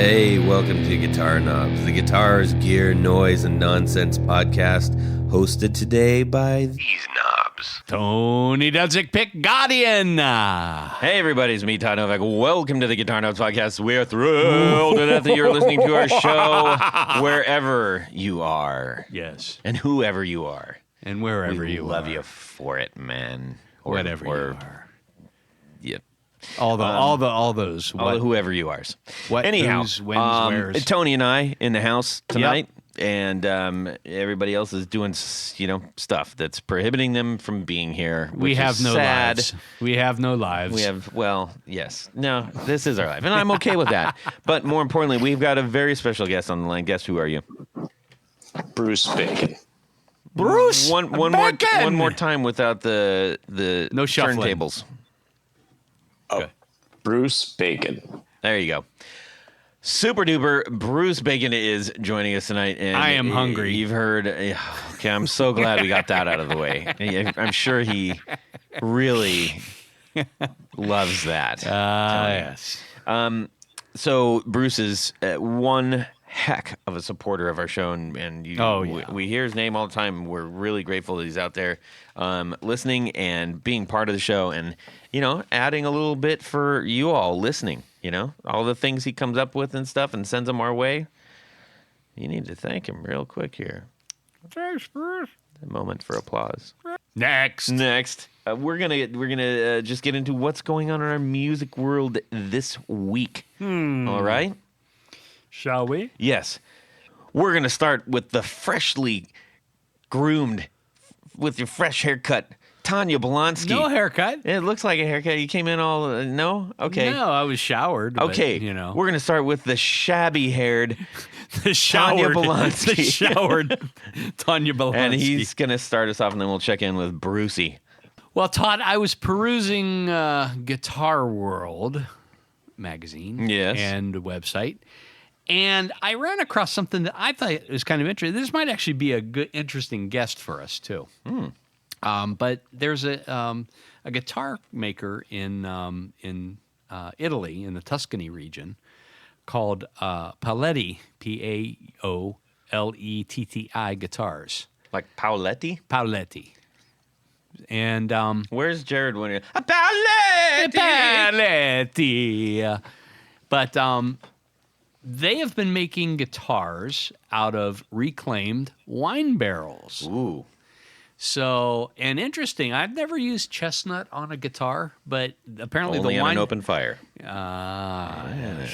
Hey, welcome to Guitar Knobs, the guitars, gear, noise, and nonsense podcast, hosted today by these knobs. Tony Dudzik, Pick Guardian. Hey everybody, it's me, Todd Novak. Welcome to the Guitar Knobs podcast. We're thrilled to death that you're listening to our show wherever you are. Yes. And whoever you are. And wherever we you love are. you for it, man. Whatever you are. Yep. All those. All the whoever you are. What, Anyhow, whose, when's, where's. Tony and I in the house tonight. And everybody else is doing, stuff that's prohibiting them from being here. We have no lives. We have no lives. We have, yes. No, this is our life. And I'm okay with that. But more importantly, we've got a very special guest on the line. Guess who are you? Bruce Bacon. Bruce One more time without the No shuffling. turntables. Oh, Bruce Bacon. There you go. Super duper Bruce Bacon is joining us tonight. And I am hungry. You've heard. Okay, I'm so glad we got that out of the way. I'm sure he really loves that. Yes. So Bruce is one heck of a supporter of our show, and we hear his name all the time. We're really grateful that he's out there listening and being part of the show, and adding a little bit for you all listening. All the things he comes up with and stuff, and sends them our way. You need to thank him real quick here. Thanks, Bruce. A moment for applause. Next. We're gonna just get into what's going on in our music world this week. All right. Shall we? Yes. We're going to start with the freshly groomed, with your fresh haircut, Tanya Bolonsky. No haircut. It looks like a haircut. You came in all, no? Okay. No, I was showered. Okay. But, We're going to start with the shabby-haired the showered, Tanya Bolonsky. The showered Tanya Bolonsky. And he's going to start us off, and then we'll check in with Brucey. Well, Todd, I was perusing Guitar World magazine and website, and I ran across something that I thought was kind of interesting. This might actually be a good, interesting guest for us, too. But there's a guitar maker in Italy, in the Tuscany region, called Paoletti, Paoletti Guitars. Like Paoletti? Paoletti. And where's Jared when you're Paoletti? But they have been making guitars out of reclaimed wine barrels. Ooh. So, and interesting, I've never used chestnut on a guitar, but apparently only the wine... on an open fire. I'm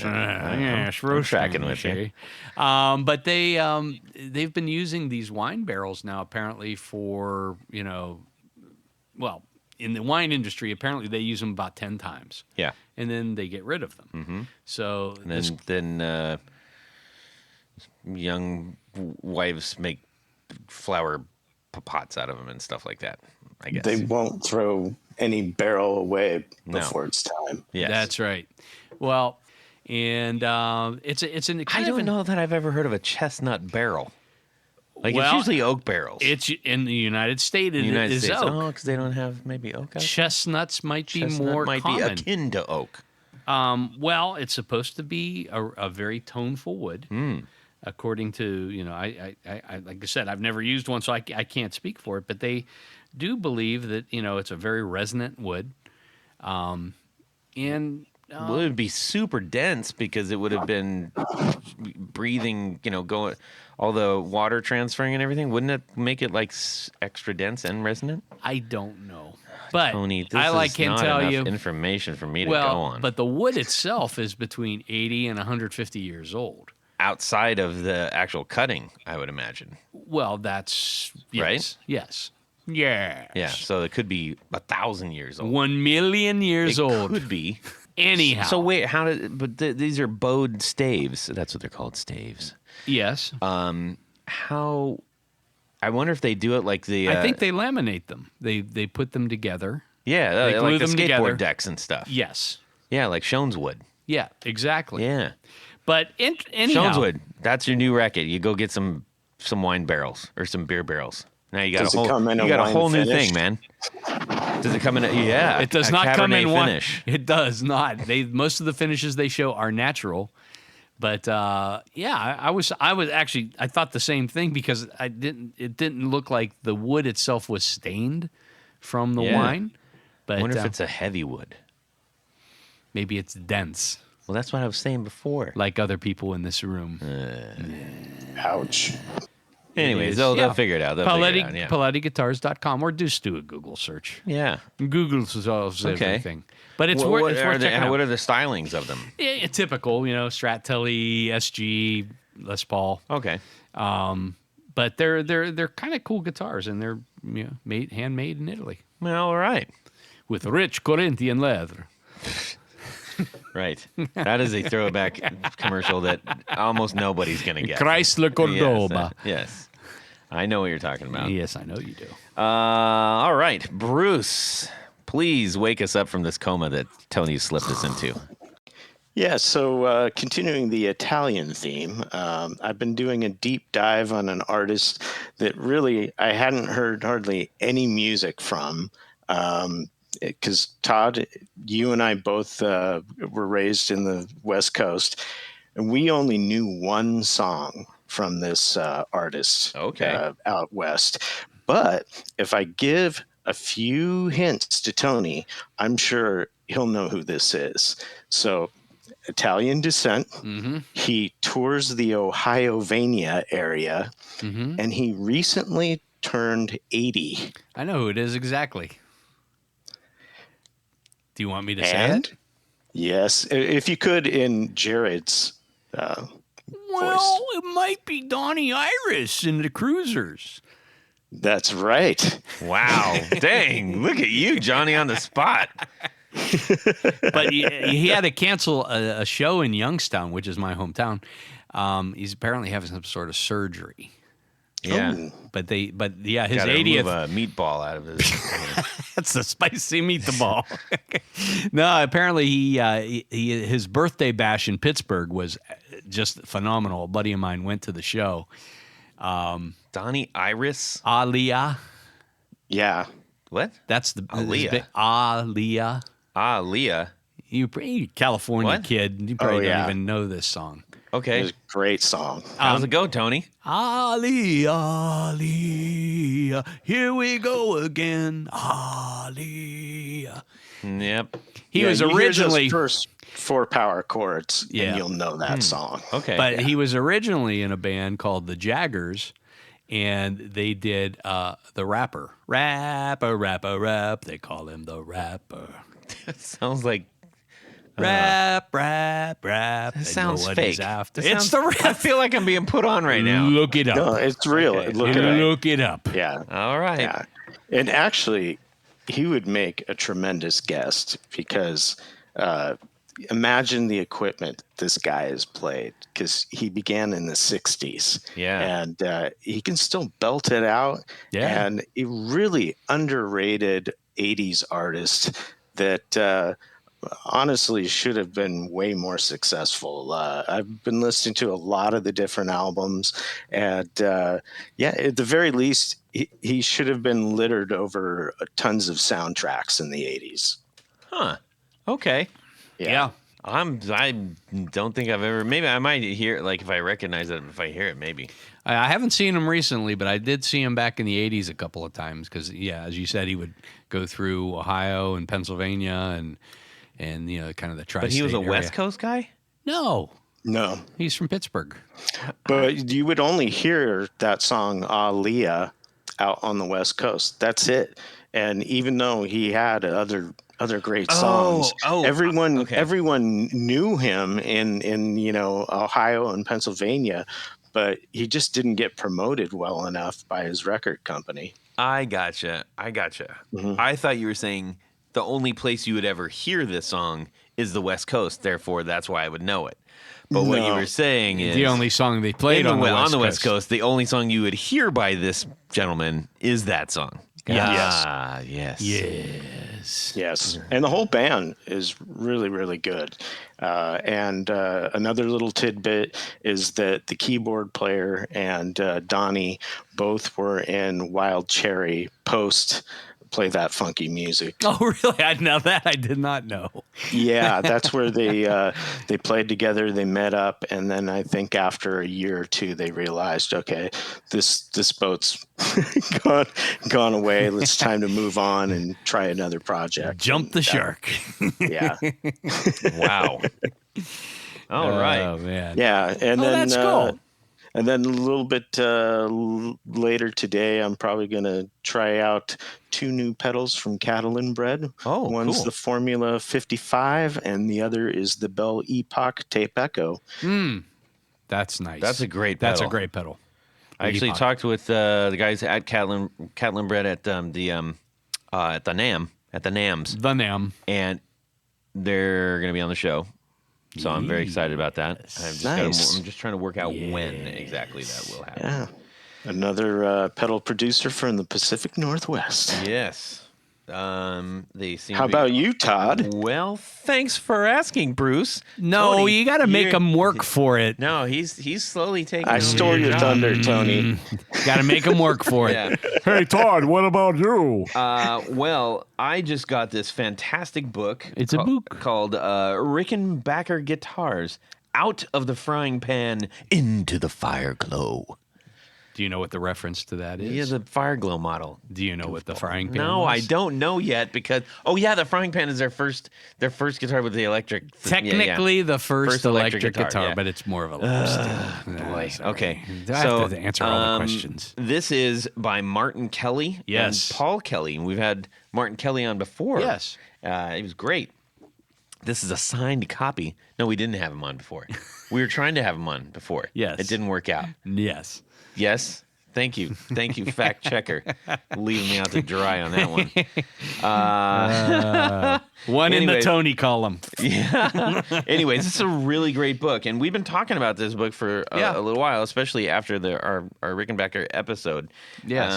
tracking with you. But they've been using these wine barrels now apparently for, well, in the wine industry, apparently they use them about 10 times. Yeah. And then they get rid of them. Mm-hmm. So and then young wives make flower pots out of them and stuff like that, I guess. They won't throw any barrel away before it's time. Yes. That's right. Well, and it's an. I don't know that I've ever heard of a chestnut barrel. Like, well, it's usually oak barrels. It's in the United States. It is States. oak. Oh, because they don't have maybe oak. Chestnuts might be more might common. be akin to oak. Well, it's supposed to be a very toneful wood, according to I like I said, I've never used one, so I can't speak for it. But they do believe that it's a very resonant wood, and. Well, it would be super dense because it would have been breathing, going all the water transferring and everything. Wouldn't it make it like extra dense and resonant? I don't know, but Tony, this can not tell enough you information for me to go on. But the wood itself is between 80 and 150 years old. Outside of the actual cutting, I would imagine. Well, that's right. Yes. Yes. Yeah. So it could be 1,000 years old. 1 million years old. Could be. Anyhow. So wait, these are bowed staves. That's what they're called, staves. Yes. How? I wonder if they do it like the. I think they laminate them. They put them together. Yeah, they like the them skateboard together. decks and stuff. Yes. Yeah, like Shones wood. Yeah, exactly. Yeah. But anyhow, Shones wood. That's your new racket. You go get some wine barrels or some beer barrels. Now you got a whole new thing, man. Does it come in? Yeah, it does not come in one. Finish. It does not. Most of the finishes they show are natural, But I was actually, I thought the same thing because it didn't look like the wood itself was stained from the wine. But I wonder if it's a heavy wood. Maybe it's dense. Well, that's what I was saying before. Like other people in this room. Ouch. Anyways, they'll figure it out. PalettiGuitars.com or just do a Google search. Yeah. Google solves everything. But it's worth checking out. What are the stylings of them? Yeah, typical, Strat Telly, SG, Les Paul. Okay. But they're kind of cool guitars, and they're handmade in Italy. Well, all right. With rich Corinthian leather. Right. That is a throwback commercial that almost nobody's going to get. Chrysler Cordoba. Yes. I know what you're talking about. Yes, I know you do. All right. Bruce, please wake us up from this coma that Tony slipped us into. Yeah, so continuing the Italian theme, I've been doing a deep dive on an artist that really I hadn't heard hardly any music from. Because Todd, you and I both were raised in the West Coast, and we only knew one song from this artist out west. But if I give a few hints to Tony, I'm sure he'll know who this is. So, Italian descent. Mm-hmm. He tours the Ohio-Vania area, and he recently turned 80. I know who it is exactly. Do you want me to say it? Yes, if you could in Jared's voice. It might be Donnie Iris in the Cruisers. That's right. Wow. Dang. Look at you, Johnny, on the spot. But he had to cancel a show in Youngstown, which is my hometown. He's apparently having some sort of surgery. Yeah. Ooh. But his Gotta 80th. Move a meatball out of his. That's a spicy meatball. No, apparently his birthday bash in Pittsburgh was just phenomenal. A buddy of mine went to the show. Donnie Iris? Aaliyah. Yeah. What? That's the Aaliyah. Aaliyah. Aaliyah. You California What? kid. You probably don't even know this song. Okay. It was a great song. How's it go, Tony? Aaliyah, here we go again. Aaliyah. Yep. He was originally you hear those first 4 power chords, and you'll know that song. Okay. But he was originally in a band called the Jaggers, and they did the rapper. Rap. They call him the rapper. That sounds like Rap. That sounds fake. It's the rap. I feel like I'm being put on right now. Look it up. No, it's real. Okay. Look it up. Yeah. All right. Yeah. And actually, he would make a tremendous guest because imagine the equipment this guy has played, because he began in the 60s. Yeah. And he can still belt it out. Yeah. And a really underrated 80s artist that honestly should have been way more successful. I've been listening to a lot of the different albums, and at the very least, he should have been littered over tons of soundtracks in the 80s. Huh. Okay. Yeah. I don't think I've ever. Maybe I might hear it. Like if I recognize it, if I hear it, maybe. I haven't seen him recently, but I did see him back in the 80s a couple of times because, as you said, he would go through Ohio and Pennsylvania and kind of the tri-state But he was a area. West Coast guy? No. He's from Pittsburgh. But you would only hear that song Aaliyah out on the West Coast. That's it. And even though he had other great songs, everyone knew him in Ohio and Pennsylvania, but he just didn't get promoted well enough by his record company. I gotcha. Mm-hmm. I thought you were saying the only place you would ever hear this song is the West Coast. Therefore, that's why I would know it. But what you were saying is the only song they played on the West Coast. The only song you would hear by this gentleman is that song. Yes. Yes. And the whole band is really, really good. And another little tidbit is that the keyboard player and Donnie both were in Wild Cherry post play that funky music. Oh, really? I did not know. Yeah, that's where they played together. They met up, and then I think after a year or two, they realized, okay, this boat's gone away. It's time to move on and try another project. Jump the shark. Yeah. Wow. All right. Oh man. Yeah, and then that's cool. And then a little bit later today, I'm probably going to try out 2 new pedals from Cattle and Bread. Oh, One's cool. the Formula 55, and the other is the Bell Epoch Tape Echo. That's nice. That's a great pedal. That's a great pedal. I actually talked with the guys at Cattle and Bread at the NAMM, at the NAMMs. The NAMM. And they're going to be on the show. So I'm very excited about that. I'm just trying to work out when exactly that will happen. Yeah. Another pedal producer from the Pacific Northwest. Yes. They seem. How about you, Todd? Well, thanks for asking, Bruce. No, Tony, you got to make him work for it. No, he's slowly taking. I stole your thunder, Tony. Got to make him work for it. Yeah. Hey, Todd, what about you? Well, I just got this fantastic book. It's a book called Rickenbacker Guitars: Out of the Frying Pan into the Fire Glow. Do you know what the reference to that is? Yeah, the Fire Glow model. Do you know what the frying pan No, was? I don't know yet because the frying pan is their first guitar with the electric. Technically, the first electric guitar, yeah. but it's more of a lip Boy, okay. I have to answer all the questions. This is by Martin Kelly Yes. and Paul Kelly. We've had Martin Kelly on before. Yes. He was great. This is a signed copy. No, we didn't have him on before. We were trying to have him on before. Yes. It didn't work out. Yes. Yes. Thank you, fact checker, leaving me out to dry on that one. One in the Tony column. Yeah. Anyways, this is a really great book, and we've been talking about this book for a little while, especially after our Rickenbacker episode. Yes.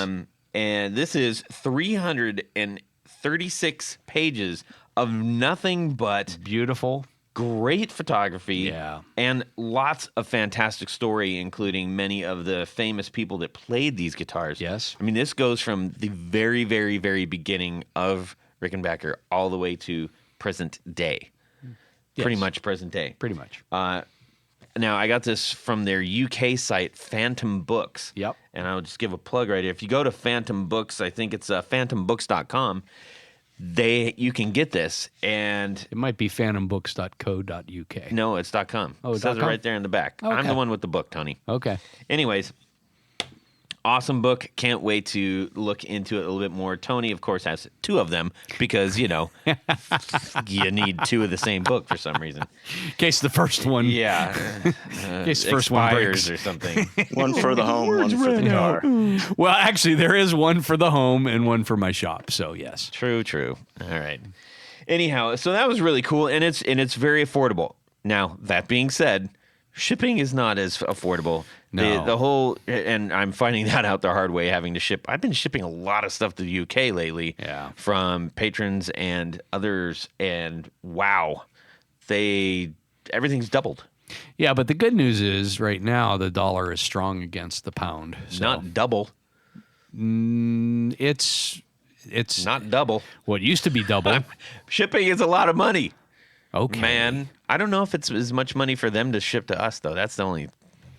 And this is 336 pages of nothing but Beautiful. great photography, Yeah. and lots of fantastic story, including many of the famous people that played these guitars. Yes. I mean, this goes from the very, very, very beginning of Rickenbacker all the way to present day. Yes. Pretty much present day. Pretty much. Now, I got this from their UK site, Phantom Books. Yep. And I'll just give a plug right here. If you go to Phantom Books, I think it's phantombooks.com, you can get this, and It might be phantombooks.co.uk. no, it's .com. Oh, It says it .com? right there in the back. I'm Okay. the one with the book, Tony. Okay. Anyways, awesome book. Can't wait to look into it a little bit more. Tony, of course, has 2 of them because, you need 2 of the same book for some reason. In case the first one. Yeah. In case the first one expires breaks. or something. One for the home, one for the car. Well, actually, there is one for the home and one for my shop. So, yes. True. All right. Anyhow, so that was really cool, and it's very affordable. Now, that being said, shipping is not as affordable. No. The whole, and I'm finding that out the hard way, having to ship. I've been shipping a lot of stuff to the UK lately, Yeah. from patrons and others, and wow, everything's doubled. Yeah, but the good news is right now the dollar is strong against the pound. So Not double, it's not double. what used to be double. Shipping is a lot of money, Okay. man. I don't know if it's as much money for them to ship to us, though. That's the only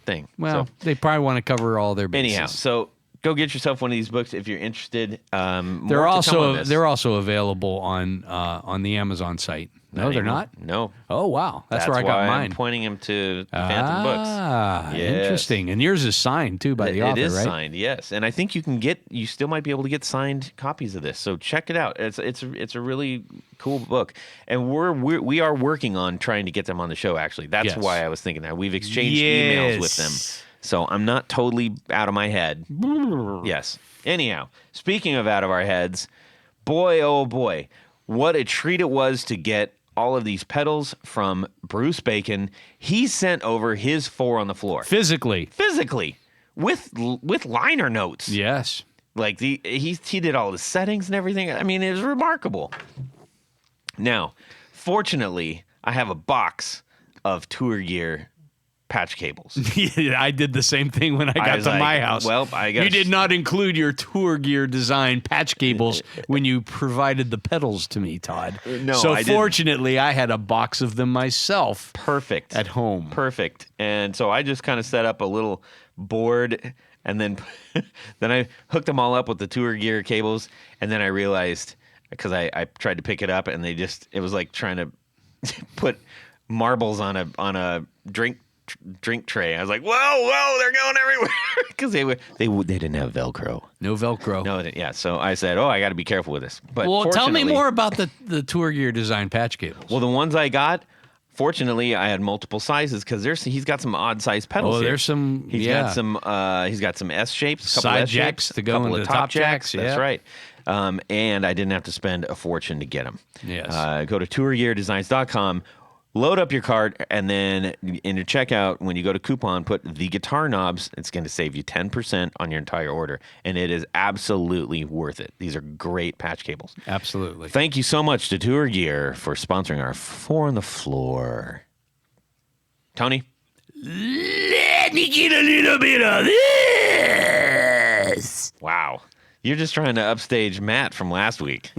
thing. Well, So, they probably want to cover all their bases. anyhow, so go get yourself one of these books if you're interested. More to come on this. They're also available on the Amazon site. No, they're anymore. not. No. Oh wow, that's where I got why mine. I'm pointing him to Phantom Books. Ah, Yes. interesting. And yours is signed too by the author, It is right? signed, yes, and I think you still might be able to get signed copies of this. So check it out. It's a really cool book, and we are working on trying to get them on the show. Actually, that's Yes. why I was thinking that we've exchanged emails with them. So I'm not totally out of my head. Yes. Anyhow, speaking of out of our heads, boy, oh boy, what a treat it was to get all of these pedals from Bruce Bacon. He sent over his 4 on the floor. Physically. With liner notes. Yes. Like he did all the settings and everything. I mean, it was remarkable. Now, fortunately, I have a box of tour gear patch cables. Yeah, I did the same thing when I got to my house. Well, I guess you did not include your Tour Gear design patch cables when you provided the pedals to me, Todd. No, so I fortunately, I had a box of them myself. Perfect. At home. Perfect. And so I just kind of set up a little board, and then I hooked them all up with the Tour Gear cables, and then I realized, because I tried to pick it up, and it was like trying to put marbles on a drink tray. I was like, whoa, they're going everywhere, because they didn't have Velcro. No Velcro. No, yeah. So I said, I got to be careful with this. But well, tell me more about the Tour Gear design patch cables. Well, the ones I got, fortunately, I had multiple sizes, because he's got some odd size pedals. Oh, there's some. He's got some S shapes, side jacks to go into top jacks. That's right. And I didn't have to spend a fortune to get them. Yes. Go to tourgeardesigns.com, load up your cart, and then in your checkout, when you go to coupon, put the guitar knobs. It's going to save you 10% on your entire order, and it is absolutely worth it. These are great patch cables. Absolutely. Thank you so much to Tour Gear for sponsoring our 4 on the Floor. Tony? Let me get a little bit of this. Wow. You're just trying to upstage Matt from last week.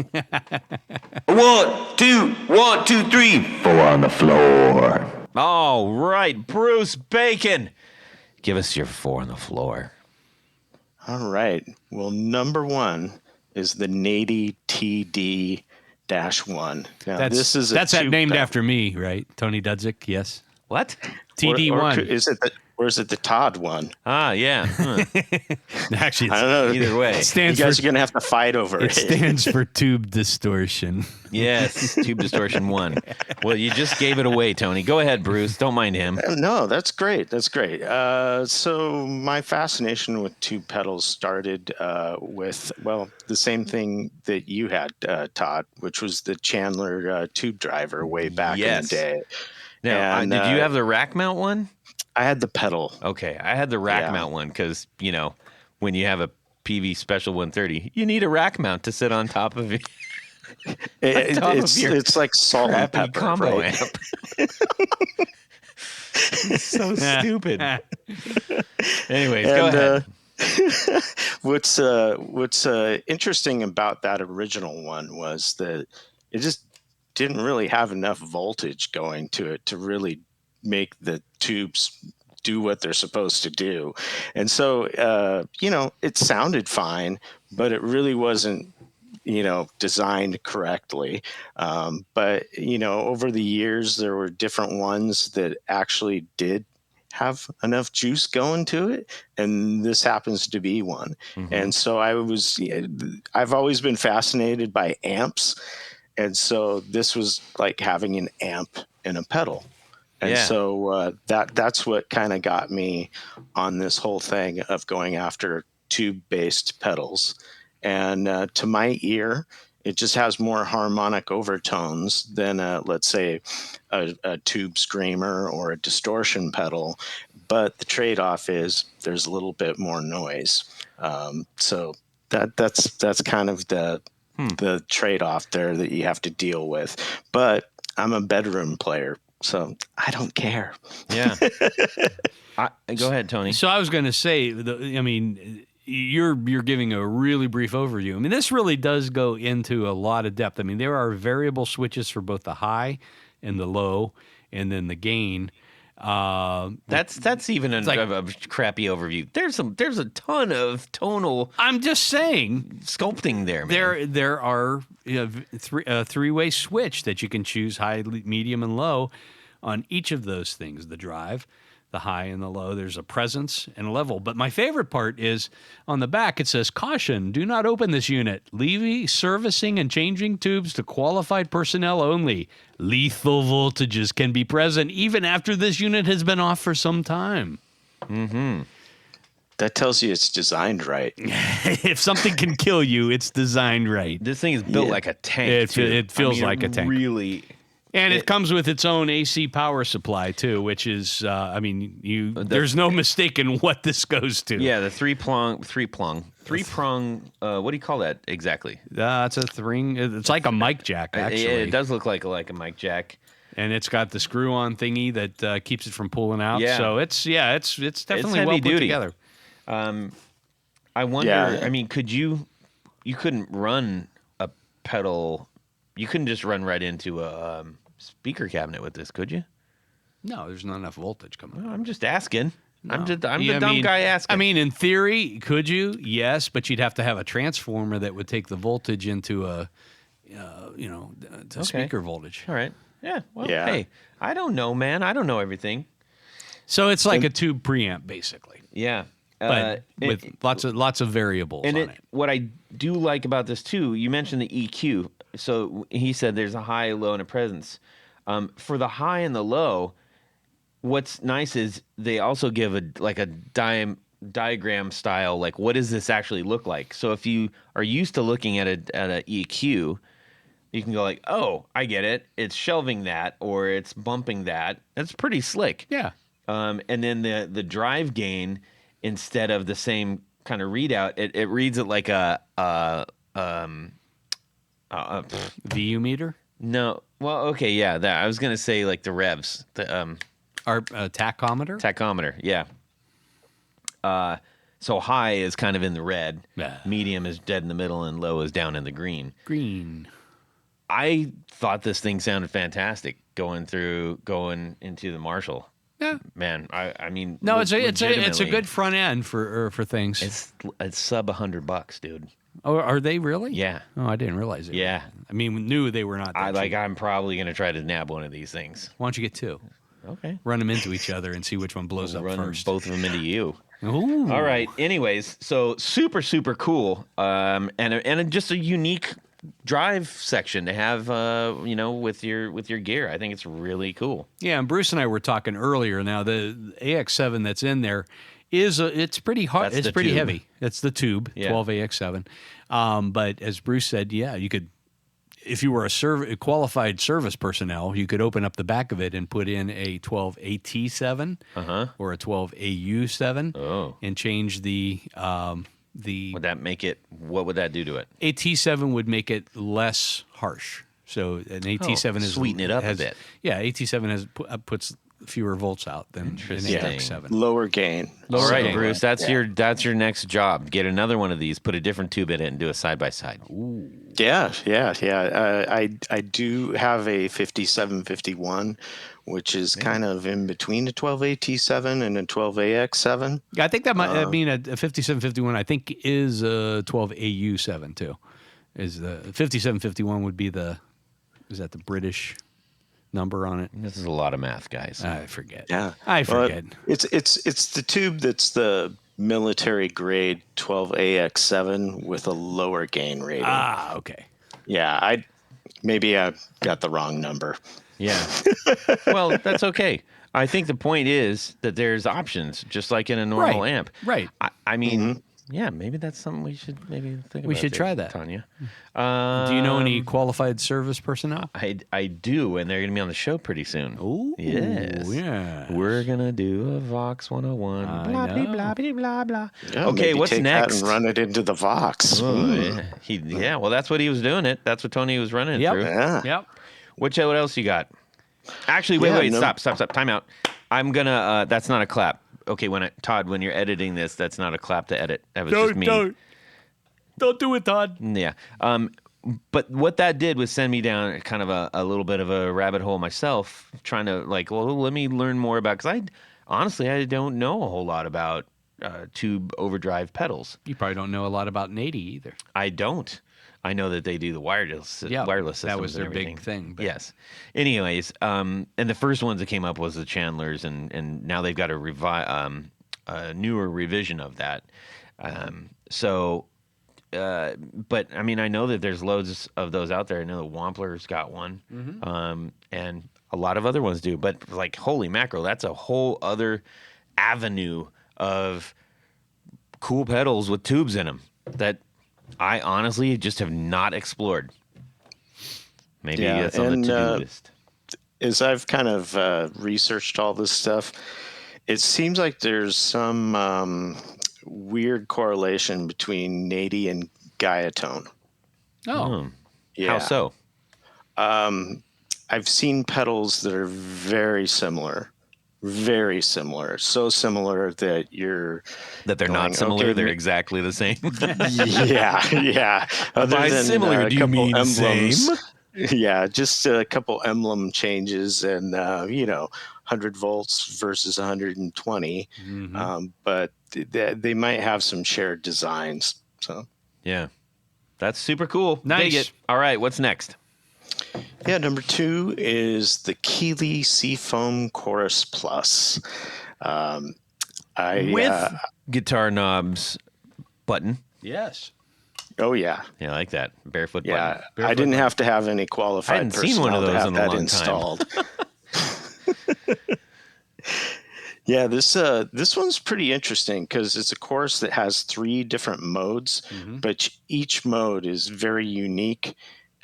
1, 2, 1, 2, 3. 4 on the floor. All right, Bruce Bacon. Give us your 4 on the floor. All right. Well, number 1 is the Nady TD-1. Now, that's named after me, right? Tony Dudzik, yes. What? TD1. Or is it the Todd one? Ah, yeah. Huh. Actually, I don't know. Either way. You guys are going to have to fight over it. It stands for tube distortion. Yes, tube distortion 1. Well, you just gave it away, Tony. Go ahead, Bruce. Don't mind him. No, that's great. That's great. So my fascination with tube pedals started with, the same thing that you had, Todd, which was the Chandler tube driver way back in the day. Now, did you have the rack mount one? I had the pedal. Okay, I had the rack mount one because, when you have a PV Special 130, you need a rack mount to sit on top of it. It's like salt and pepper combo right? amp. It's so stupid. Anyways, go ahead. What's interesting about that original one was that it just didn't really have enough voltage going to it to really make the tubes do what they're supposed to do. And so, it sounded fine, but it really wasn't, designed correctly. But, over the years, there were different ones that actually did have enough juice going to it. And this happens to be one. Mm-hmm. And so I've always been fascinated by amps. And so this was like having an amp and a pedal. And so that's what kind of got me on this whole thing of going after tube-based pedals. And to my ear, it just has more harmonic overtones than, let's say, a tube screamer or a distortion pedal. But the trade-off is there's a little bit more noise. So that's kind of the trade-off there that you have to deal with. But I'm a bedroom player, so I don't care. Yeah. Go ahead, Tony. So I was going to say, you're giving a really brief overview. I mean, this really does go into a lot of depth. I mean, there are variable switches for both the high and the low, and then the gain. That's even a crappy overview. There's a ton of tonal. I'm just saying sculpting there. Man. There are three-way switch that you can choose high, medium, and low on each of those things. The drive, the high, and the low. There's a presence and a level. But my favorite part is on the back. It says, "Caution: do not open this unit. Leave servicing and changing tubes to qualified personnel only. Lethal voltages can be present even after this unit has been off for some time." Mm-hmm. That tells you it's designed right. If something can kill you, it's designed right. This thing is built like a tank. It feels like a tank. Really. And it comes with its own AC power supply, too, which is, there's no mistaking what this goes to. Yeah, the three-prong, what do you call that exactly? It's a three. It's like a mic jack, actually. It does look like a mic jack. And it's got the screw-on thingy that keeps it from pulling out. Yeah. So it's definitely heavy well put duty. together. I wonder. I mean, you couldn't run a pedal. You couldn't just run right into a speaker cabinet with this, could you? No, there's not enough voltage coming. I'm just asking. No. I'm the dumb guy asking. I mean, in theory, could you? Yes, but you'd have to have a transformer that would take the voltage into a, speaker voltage. All right. Yeah. Well, Yeah. hey, I don't know, man. I don't know everything. So it's like a tube preamp, basically, Yeah. but with lots of variables And on it. what I do like about this too, you mentioned the EQ. So he said there's a high, low, and a presence. For the high and the low, what's nice is they also give a diagram style, like what does this actually look like? So if you are used to looking at a EQ, you can go like, oh, I get it. It's shelving that or it's bumping that. That's pretty slick. Yeah. And then the drive gain, instead of the same kind of readout, it reads it like a VU meter? no. Well, okay, yeah. That I was gonna say like the revs, the Our tachometer? tachometer. Yeah. So high is kind of in the red, Yeah. medium is dead in the middle, and low is down in the green. Green. I thought this thing sounded fantastic going into the Marshall. Yeah. Man, I mean, No, it's a legitimately, good front end for things. It's sub $100, dude. Oh, are they really? Yeah. Oh, I didn't realize it. Yeah. I mean, we knew they were not. That cheap. I'm probably gonna try to nab one of these things. Why don't you get two? Okay. Run them into each other and see which one blows up Run first. both of them into you. Ooh. All right. Anyways, so super cool, and just a unique drive section to have, with your gear. I think it's really cool. Yeah, and Bruce and I were talking earlier. Now the AX7 that's in there it's pretty hard. That's it's the pretty tube. heavy. It's the tube, Yeah. 12 AX7. But as Bruce said, yeah, you could. If you were a qualified service personnel, you could open up the back of it and put in a 12 AT7 or a 12 AU7 and change the. Would that make it? What would that do to it? AT7 would make it less harsh. So an AT7 is sweeten it up a bit. Yeah, AT7 puts fewer volts out than an AX7. Lower gain. All right, Bruce, that's your next job. Get another one of these, put a different tube in it, and do a side by side. Yeah. I do have a 5751, which is kind of in between a 12AT7 and a 12AX7. I think that might mean a 5751. I think is a 12AU7 too. Is the 5751 would be is that the British number on it? This is a lot of math, guys. I forget. Yeah, I forget. It's the tube that's the military grade 12AX7 with a lower gain rating. Ah, okay. Yeah, I got the wrong number. Yeah. Well, that's okay. I think the point is that there's options, just like in a normal amp. Right. I mean, yeah, maybe that's something we should maybe think about. We should try that. Tanya. Do you know any qualified service personnel? I do, and they're going to be on the show pretty soon. Oh, yes. Yeah. We're going to do a Vox 101. Blah, know. blah, blah, blah, blah. Yeah, Okay, maybe what's take next? That and run it into the Vox. Oh, yeah. Well, that's what he was doing it. That's what Tony was running it through. Yeah. Yep. What else you got? Actually, wait, stop. Time out. I'm going to, that's not a clap. Okay, Todd, when you're editing this, that's not a clap to edit. That was just me. Don't do it, Todd. Yeah. But what that did was send me down kind of a little bit of a rabbit hole myself, trying to let me learn more about, because I don't know a whole lot about tube overdrive pedals. You probably don't know a lot about Nady either. I don't. I know that they do the wireless systems. That was their and big everything. thing. But. Yes. Anyways, and the first ones that came up was the Chandlers, and now they've got a newer revision of that. But I mean, I know that there's loads of those out there. I know the Wampler's got one, and a lot of other ones do. But holy mackerel, that's a whole other avenue of cool pedals with tubes in them that I honestly just have not explored. Maybe it's on the to-do list. As I've kind of researched all this stuff, it seems like there's some weird correlation between Nady and Gaiatone. Oh. Yeah. How so? I've seen pedals that are very similar. Very similar, so similar that they're going, not similar. Okay, they're exactly the same. yeah. By similar, do you mean emblems, same? Yeah, just a couple emblem changes, and 100 volts versus 120. But they might have some shared designs. So yeah, that's super cool. Nice. Dig it. All right, what's next? Yeah, number 2 is the Keeley Seafoam Chorus Plus. With guitar knobs button. Yes. Oh yeah, Yeah, I like that barefoot yeah. button. I didn't have to have any I qualified hadn't seen one of personnel those to have in a that long installed. Yeah, this one's pretty interesting because it's a chorus that has 3 different modes, but each mode is very unique.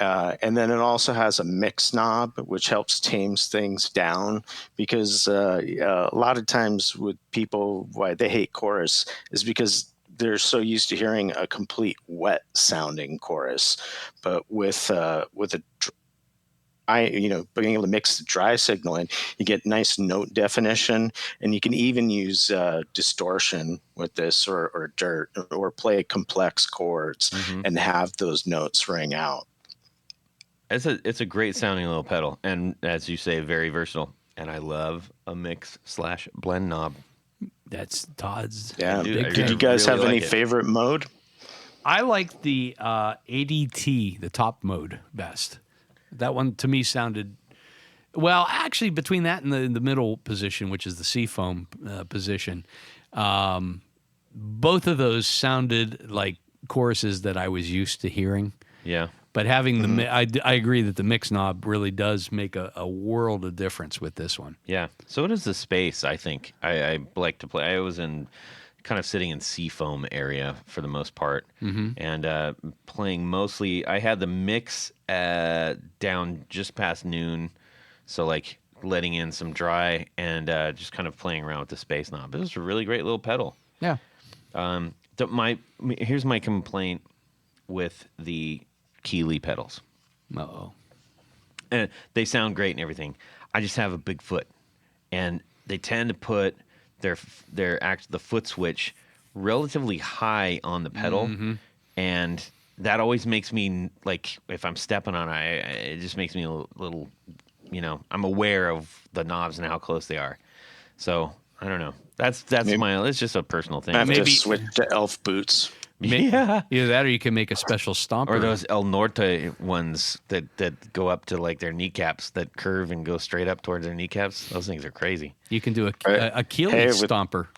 And then it also has a mix knob, which helps tames things down, because a lot of times with people, why they hate chorus is because they're so used to hearing a complete wet sounding chorus. But with being able to mix the dry signal in, you get nice note definition, and you can even use distortion with this, or dirt, or play complex chords and have those notes ring out. It's a great sounding little pedal, and as you say, very versatile. And I love a mix/blend knob. That's Todd's. Yeah. Did you guys really have any like it. favorite mode? I like the ADT, the top mode, best. That one to me sounded well. Actually, between that and the middle position, which is the seafoam position, both of those sounded like choruses that I was used to hearing. Yeah. But having I agree that the mix knob really does make a world of difference with this one. Yeah. So does the space, I think. I like to play. I was kind of sitting in seafoam area for the most part, and playing mostly. I had the mix down just past noon, so like letting in some dry and just kind of playing around with the space knob. It was a really great little pedal. Yeah. Here's my complaint with the Keeley pedals. Uh-oh. And they sound great and everything. I just have a big foot, and they tend to put the foot switch relatively high on the pedal, and that always makes me, like, if I'm stepping on it, it just makes me a little, I'm aware of the knobs and how close they are. So I don't know. That's it's just a personal thing. I have to switch to elf boots. Yeah. Either that, or you can make a special stomper. Or those El Norte ones that go up to like their kneecaps, that curve and go straight up towards their kneecaps. Those things are crazy. You can do a Keeley stomper.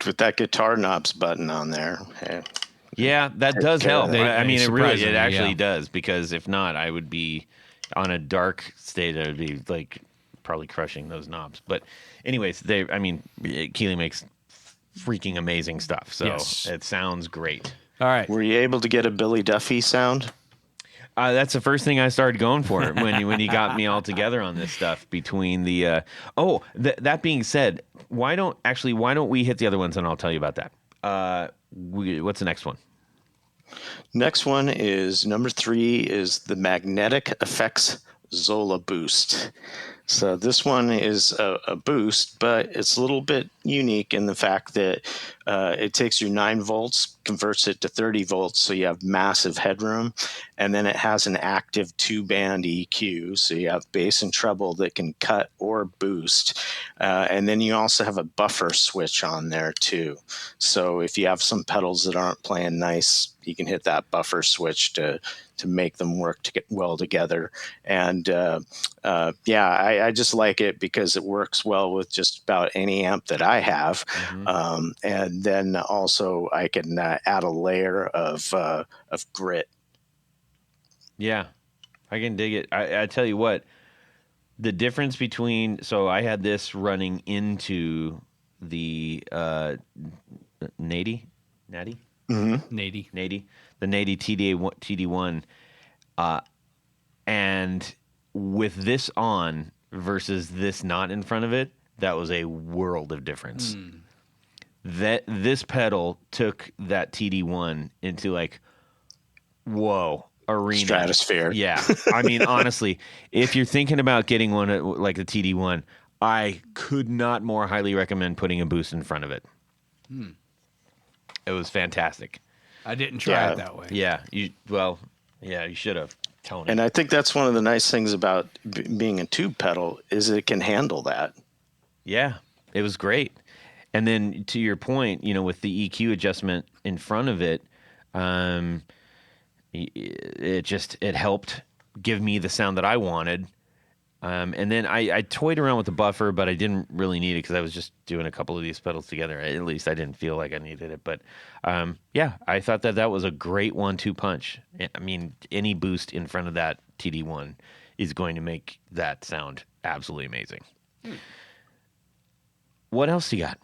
With that guitar knobs button on there. Hey. Yeah, that does help. I mean, it actually yeah. does, because if not, I would be on a dark state. I would be like probably crushing those knobs. But anyways, Keeley makes freaking amazing stuff. So It sounds great. All right. Were you able to get a Billy Duffy sound? That's the first thing I started going for when you got me all together on this stuff. Between the that being said, why don't we hit the other ones and I'll tell you about that. What's the next one? Next one is number 3 is the Magnetic Effects Zola Boost. So this one is a boost, but it's a little bit unique in the fact that it takes your 9 volts, converts it to 30 volts, so you have massive headroom, and then it has an active 2-band EQ, so you have bass and treble that can cut or boost, and then you also have a buffer switch on there too. So if you have some pedals that aren't playing nice, you can hit that buffer switch to make them work well together. And I just like it because it works well with just about any amp that I have. And then also I can add a layer of grit. Yeah, I can dig it. I tell you what, the difference between, so I had this running into the Nady? Nady, the Nady TD1, and with this on versus this not in front of it, that was a world of difference. That this pedal took that TD1 into like, whoa, arena stratosphere. Yeah, I mean, honestly, if you're thinking about getting one like the TD1, I could not more highly recommend putting a boost in front of it. It was fantastic. I didn't try it that way. Yeah, you should have. Tony. And I think that's one of the nice things about being a tube pedal is it can handle that. Yeah, it was great. And then to your point, with the EQ adjustment in front of it, it helped give me the sound that I wanted. And then I toyed around with the buffer, but I didn't really need it because I was just doing a couple of these pedals together. At least I didn't feel like I needed it. But I thought that was a great 1-2 punch. I mean, any boost in front of that TD1 is going to make that sound absolutely amazing. What else you got?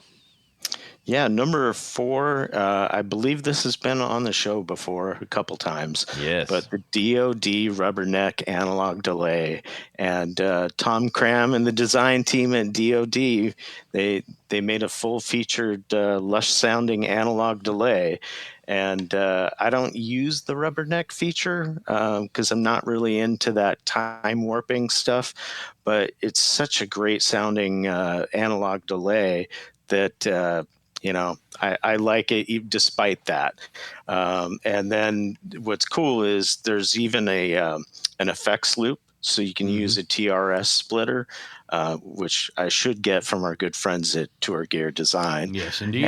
Yeah, number 4, I believe this has been on the show before a couple times. Yes. But the DoD Rubberneck analog delay. And Tom Cram and the design team at DoD, they made a full-featured, lush-sounding analog delay. And I don't use the Rubberneck feature because I'm not really into that time warping stuff. But it's such a great sounding analog delay that I like it despite that. And then what's cool is there's even an effects loop, so you can use a TRS splitter, which I should get from our good friends at Tour Gear Design. Yes, indeed.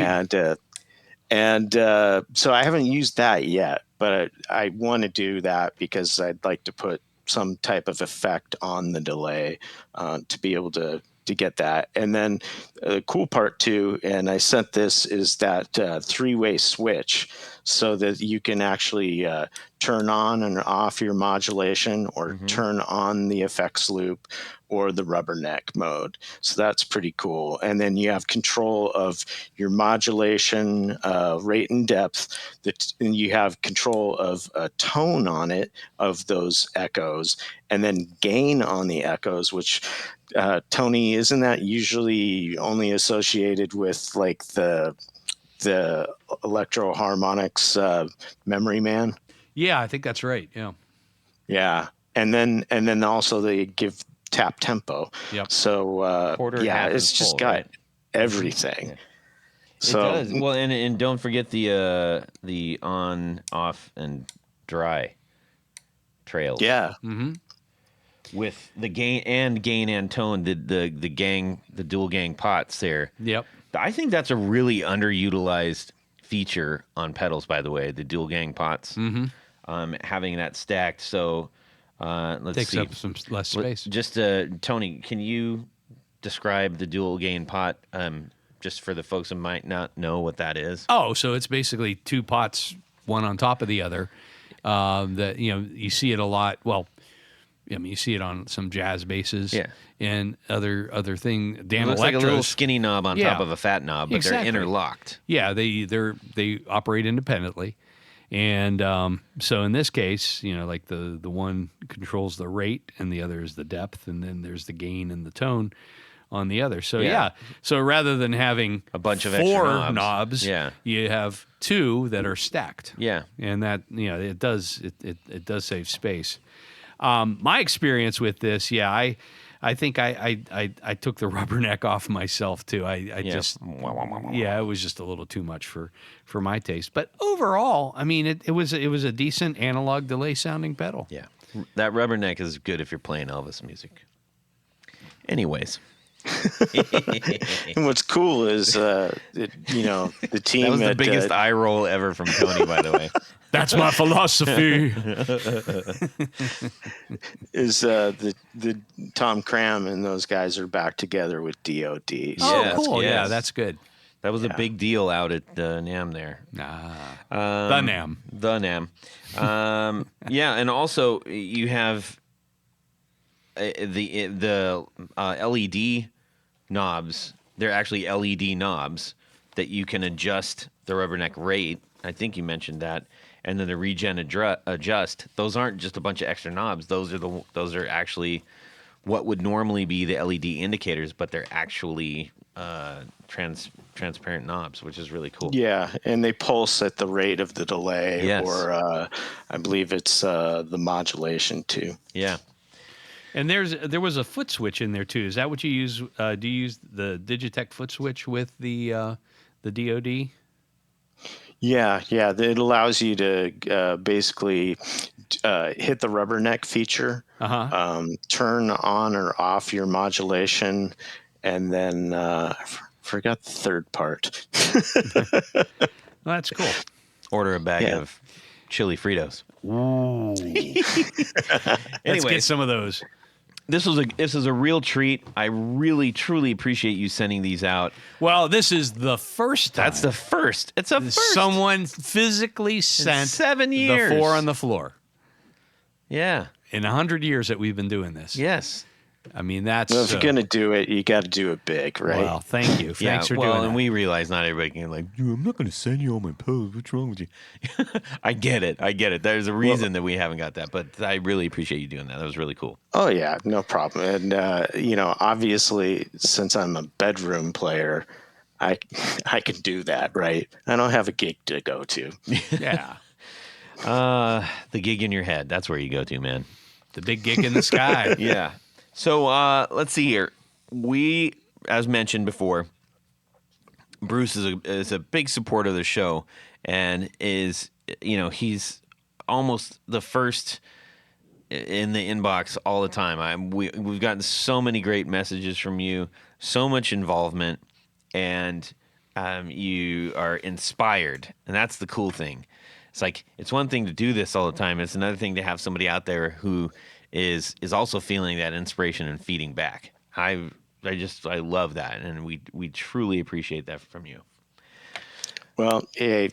And so I haven't used that yet, but I want to do that because I'd like to put some type of effect on the delay to be able to get that. And then the cool part too, and I sent this, is that 3-way switch so that you can actually turn on and off your modulation or turn on the effects loop or the Rubberneck mode. So that's pretty cool. And then you have control of your modulation, rate and depth, and you have control of a tone on it of those echoes, and then gain on the echoes, which Tony, isn't that usually only associated with like the Electro Harmonics Memory Man? Yeah, I think that's right. Yeah, and then also they give tap tempo. Yep. So it's just got everything. Yeah. So it does. Well, and don't forget the on, off, and dry trails. Yeah. Mm-hmm. With the gain and tone, the dual gang pots there. Yep. I think that's a really underutilized feature on pedals, by the way, the dual gang pots. Mm-hmm. Having that stacked. So let's Takes see. up some less space. Just Tony, can you describe the dual gain pot? Just for the folks who might not know what that is. Oh, so it's basically 2 pots, one on top of the other. That you see it a lot. Well, I mean, you see it on some jazz basses, and other thing. Dan, it looks like a little skinny knob on top of a fat knob, but they're interlocked. Yeah, they operate independently, and so in this case, like the one controls the rate, and the other is the depth, and then there's the gain and the tone on the other. So so rather than having a bunch of 4 extra knobs, you have 2 that are stacked. Yeah, and that it does save space. My experience with this, I think I took the Rubberneck off myself too. It was just a little too much for my taste. But overall, I mean, it was a decent analog delay sounding pedal. Yeah, that Rubberneck is good if you're playing Elvis music. Anyways. And what's cool is the team. That was the biggest eye roll ever from Tony, by the way. That's my philosophy. Is the Tom Cram and those guys are back together with DoD. Oh, cool! Yes. Yeah, that's good. That was a big deal out at NAMM there. The NAMM. The NAMM. And also you have the LED knobs. They're actually LED knobs that you can adjust the Rubberneck rate. I think you mentioned that. And then the regen adjust. Those aren't just a bunch of extra knobs. Those are actually what would normally be the LED indicators, but they're actually transparent knobs, which is really cool. Yeah, and they pulse at the rate of the delay, Yes. or I believe it's the modulation too. Yeah. And there was a foot switch in there too. Is that what you use? Do you use the Digitech foot switch with the DoD? Yeah. It allows you to basically hit the rubberneck feature, turn on or off your modulation, and then I forgot the third part. Well, that's cool. Order a bag of chili Fritos. Ooh. Let's get some of those. This is a real treat. I really, truly appreciate you sending these out. Well, this is the first time. That's the first. It's a first. Someone physically sent in 7 years. the 4 on the floor. Yeah. In 100 years that we've been doing this. Yes. I mean, that's... Well, if you're going to do it, you got to do it big, right? Well, thank you. Thanks for doing that. And we realize not everybody can dude, I'm not going to send you all my posts. What's wrong with you? I get it. There's a reason that we haven't got that, but I really appreciate you doing that. That was really cool. Oh, yeah, no problem. And, obviously, since I'm a bedroom player, I can do that, right? I don't have a gig to go to. Yeah. The gig in your head. That's where you go to, man. The big gig in the sky. Yeah. So let's see here. We, as mentioned before, Bruce is a big supporter of the show, and is he's almost the first in the inbox all the time. We've gotten so many great messages from you, so much involvement, and you are inspired, and that's the cool thing. It's one thing to do this all the time. It's another thing to have somebody out there who is also feeling that inspiration and feeding back. I love that, and we truly appreciate that from you. Well, hey,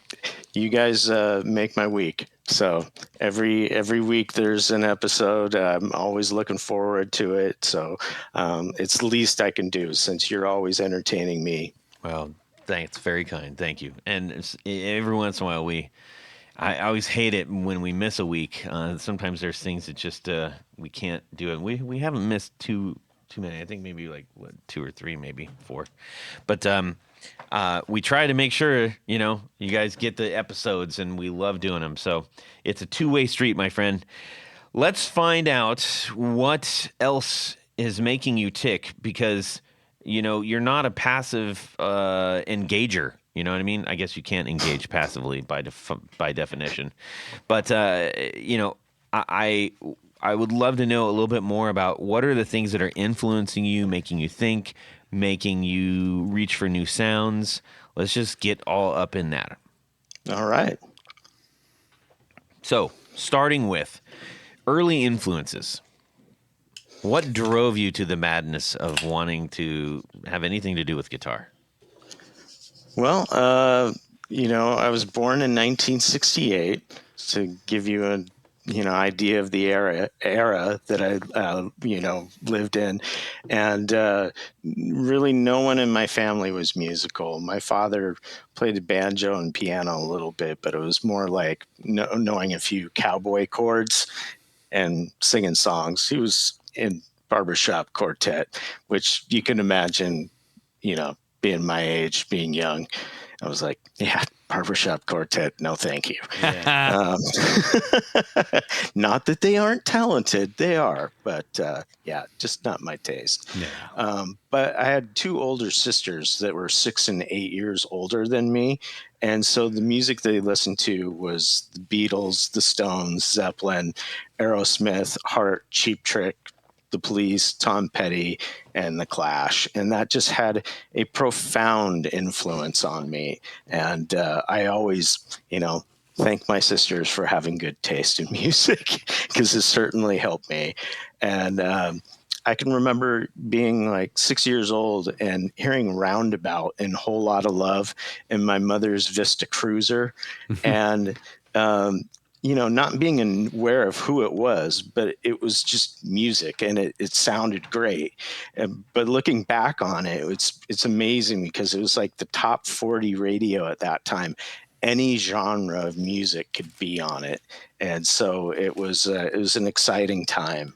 you guys make my week. So every week there's an episode. I'm always looking forward to it. So it's the least I can do, since you're always entertaining me. Well, thanks, very kind. Thank you. And every once in a while I always hate it when we miss a week. Sometimes there's things that just we can't do it. We haven't missed too many. I think maybe 2 or 3, maybe 4. But we try to make sure you guys get the episodes, and we love doing them. So it's a two-way street, my friend. Let's find out what else is making you tick, because you're not a passive engager. You know what I mean? I guess you can't engage passively by definition. But, I would love to know a little bit more about what are the things that are influencing you, making you think, making you reach for new sounds. Let's just get all up in that. All right. So, starting with early influences. What drove you to the madness of wanting to have anything to do with guitar? Well, I was born in 1968, to give you an idea of the era that I lived in, and really no one in my family was musical. My father played the banjo and piano a little bit, but it was more like knowing a few cowboy chords and singing songs. He was in barbershop quartet, which you can imagine, being my age, being young, I was like, yeah, barbershop quartet, no thank you. Yeah. Not that they aren't talented, they are, but just not my taste. Yeah. But I had 2 older sisters that were 6 and 8 years older than me, and so the music they listened to was the Beatles, the Stones, Zeppelin, Aerosmith, Heart, Cheap Trick, the Police, Tom Petty, and the Clash. And that just had a profound influence on me. And I always, thank my sisters for having good taste in music, because it certainly helped me. And I can remember being 6 years old and hearing Roundabout and Whole Lotta Love in my mother's Vista Cruiser. And not being aware of who it was, but it was just music, and it sounded great. But looking back on it, it's amazing, because it was like the top 40 radio at that time. Any genre of music could be on it, and so it was an exciting time.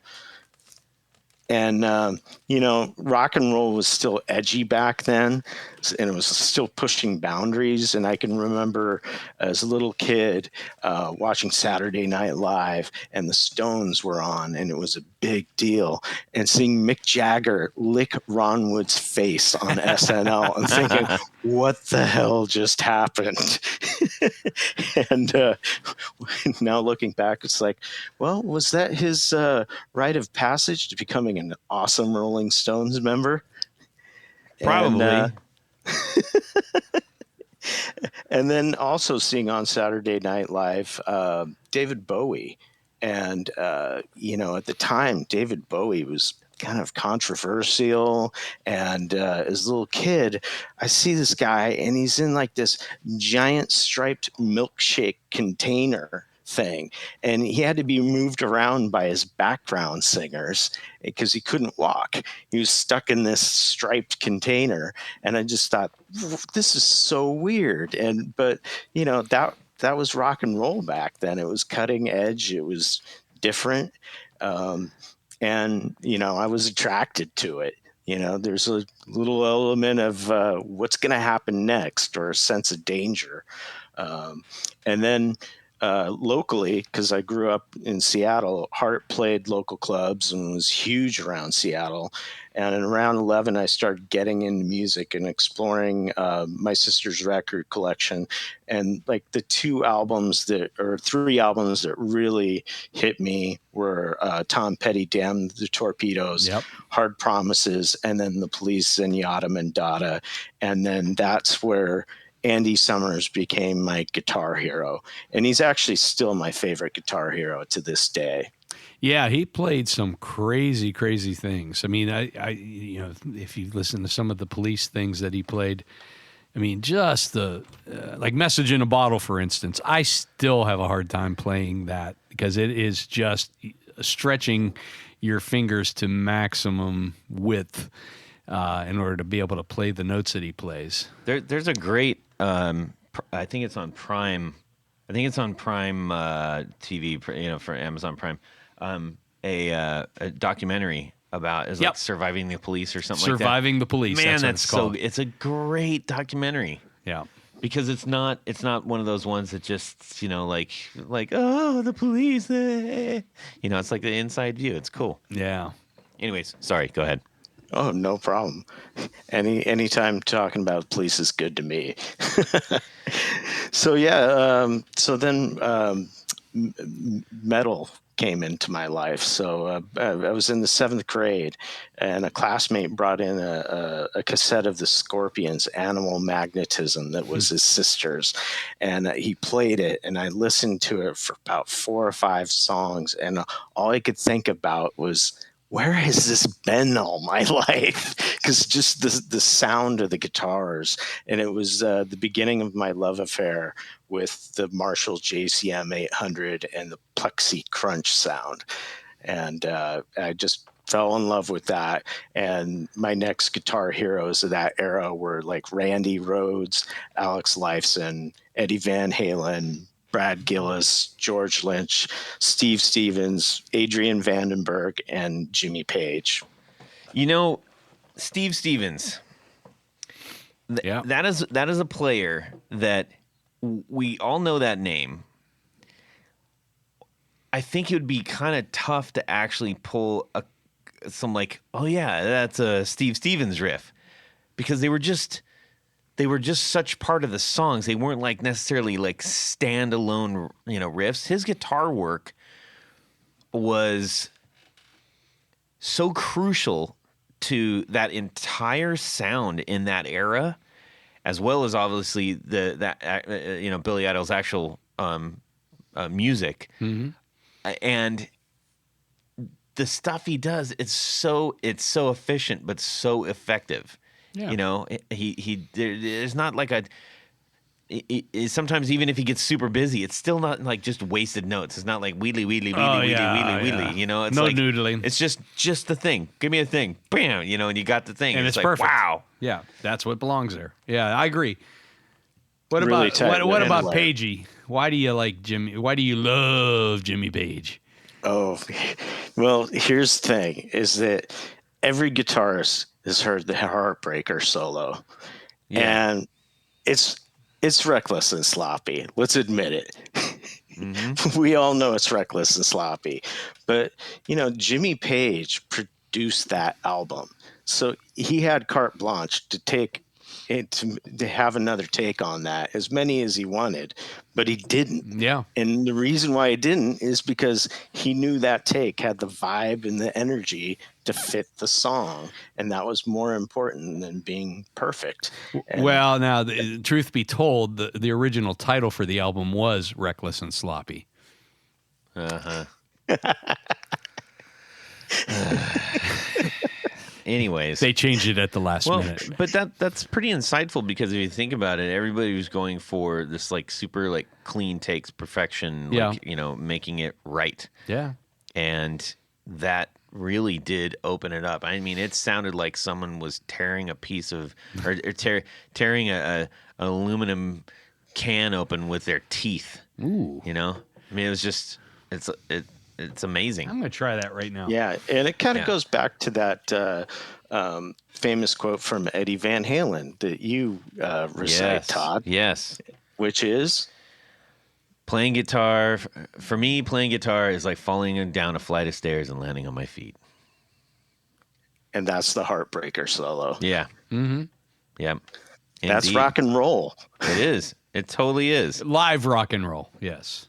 And, rock and roll was still edgy back then, and it was still pushing boundaries. And I can remember as a little kid watching Saturday Night Live, and the Stones were on, and it was a big deal. And seeing Mick Jagger lick Ron Wood's face on SNL and thinking, what the hell just happened? And now looking back, it's like, well, was that his rite of passage to becoming an awesome Rolling Stones member? Probably. And then also seeing on Saturday Night Live, David Bowie. And, at the time, David Bowie was kind of controversial. And as a little kid, I see this guy, and he's in like this giant striped milkshake container thing, and he had to be moved around by his background singers because he couldn't walk. He was stuck in this striped container, and I just thought, this is so weird. But that was rock and roll back then. It was cutting edge, it was different, and I was attracted to it. There's a little element of what's going to happen next, or a sense of danger. And then locally, because I grew up in Seattle, Heart played local clubs and was huge around Seattle. And in around 11, I started getting into music and exploring my sister's record collection. And like the 3 albums that really hit me were Tom Petty, Damn the Torpedoes, yep. Hard Promises, and then The Police and Yada and Dada. And then that's where Andy Summers became my guitar hero, and he's actually still my favorite guitar hero to this day. Yeah, he played some crazy, crazy things. I mean, I if you listen to some of the Police things that he played, I mean, just the like Message in a Bottle, for instance. I still have a hard time playing that because it is just stretching your fingers to maximum width in order to be able to play the notes that he plays. There's a great. I think it's on Prime. I think it's on Prime TV. For Amazon Prime. A documentary about like surviving the police or something like that. Surviving the Police. Man, that's what it's a great documentary. Yeah. Because it's not one of those ones that just like oh, the police. It's like the inside view. It's cool. Yeah. Anyways, sorry. Go ahead. Oh, no problem. Anytime talking about police is good to me. So then metal came into my life. So I was in the 7th grade, and a classmate brought in a cassette of the Scorpions' Animal Magnetism that was his sister's, and he played it, and I listened to it for about 4 or 5 songs, and all I could think about was, where has this been all my life? Because just the sound of the guitars. And it was the beginning of my love affair with the Marshall JCM 800 and the Plexi Crunch sound. And I just fell in love with that. And my next guitar heroes of that era were like Randy Rhoads, Alex Lifeson, Eddie Van Halen, Brad Gillis, George Lynch, Steve Stevens, Adrian Vandenberg, and Jimmy Page. Steve Stevens. That is a player that we all know that name. I think it would be kind of tough to actually pull some like, oh yeah, that's a Steve Stevens riff, because they were just such part of the songs. They weren't like necessarily like standalone, riffs. His guitar work was so crucial to that entire sound in that era, as well as obviously Billy Idol's actual music, and the stuff he does. It's so efficient but so effective. Yeah. There's not like sometimes even if he gets super busy, it's still not like just wasted notes. It's not like wheelie, wheelie, wheelie, wheelie. It's no like noodling. It's just the thing. Give me a thing. Bam, and you got the thing. And it's like, perfect. Wow. Yeah, that's what belongs there. Yeah, I agree. What really about Pagey? Why do you like Jimmy? Why do you love Jimmy Page? Oh, Well, here's the thing: is that every guitarist has heard the Heartbreaker solo, and it's reckless and sloppy. Let's admit it. Mm-hmm. We all know it's reckless and sloppy, but Jimmy Page produced that album, so he had carte blanche to take it to have another take on that, as many as he wanted, but he didn't. Yeah. And the reason why he didn't is because he knew that take had the vibe and the energy to fit the song, and that was more important than being perfect. Well, now, truth be told, the original title for the album was Reckless and Sloppy. Uh-huh. Anyways, they changed it at the last minute. But that's pretty insightful, because if you think about it, everybody was going for this like super like clean takes, perfection, like, making it right. Yeah. And that really did open it up. I mean, it sounded like someone was tearing a piece of or tearing a aluminum can open with their teeth. Ooh. I mean, it was just it's amazing. I'm going to try that right now. Yeah, and it kind of goes back to that famous quote from Eddie Van Halen that you recite, Todd. Yes. Which is? Playing guitar, for me, playing guitar is like falling down a flight of stairs and landing on my feet. And that's the Heartbreaker solo. Yeah. Mm-hmm. Yep. That's rock and roll. It is. It totally is. Live rock and roll, yes.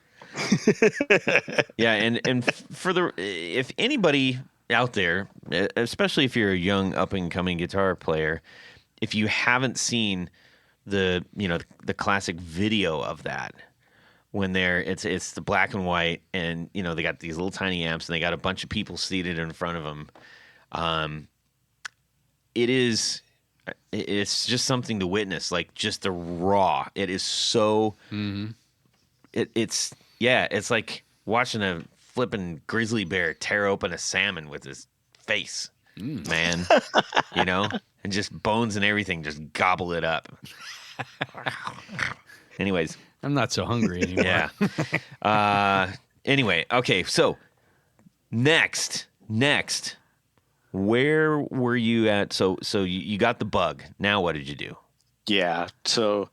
Yeah, and if anybody out there, especially if you're a young up and coming guitar player, if you haven't seen the classic video of that, when it's the black and white, and they got these little tiny amps and they got a bunch of people seated in front of them, it's just something to witness, like just the raw. It is so it's like watching a flipping grizzly bear tear open a salmon with his face, man. And just bones and everything, just gobble it up. Anyways, I'm not so hungry anymore. Yeah. Anyway, okay. So next, where were you at? So you got the bug. Now what did you do? Yeah. So,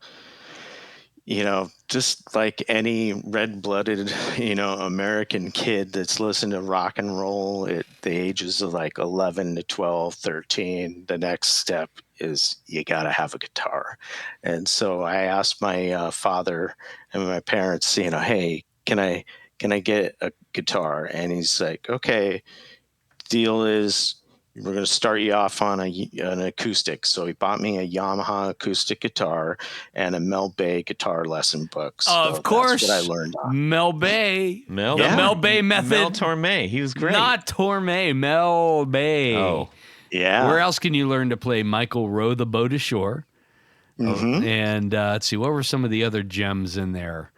just like any red-blooded, American kid that's listened to rock and roll at the ages of like 11 to 12, 13, the next step is you got to have a guitar. And so I asked my father and my parents, hey, can I get a guitar? And he's like, okay, deal is we're going to start you off on an acoustic. So he bought me a Yamaha acoustic guitar and a Mel Bay guitar lesson book. So of course. That's what I learned on. Mel Bay. The Mel Bay method. Mel Torme. He was great. Not Torme. Mel Bay. Oh. Yeah. Where else can you learn to play Michael Row the Boat Ashore? Mm-hmm. And let's see, what were some of the other gems in there?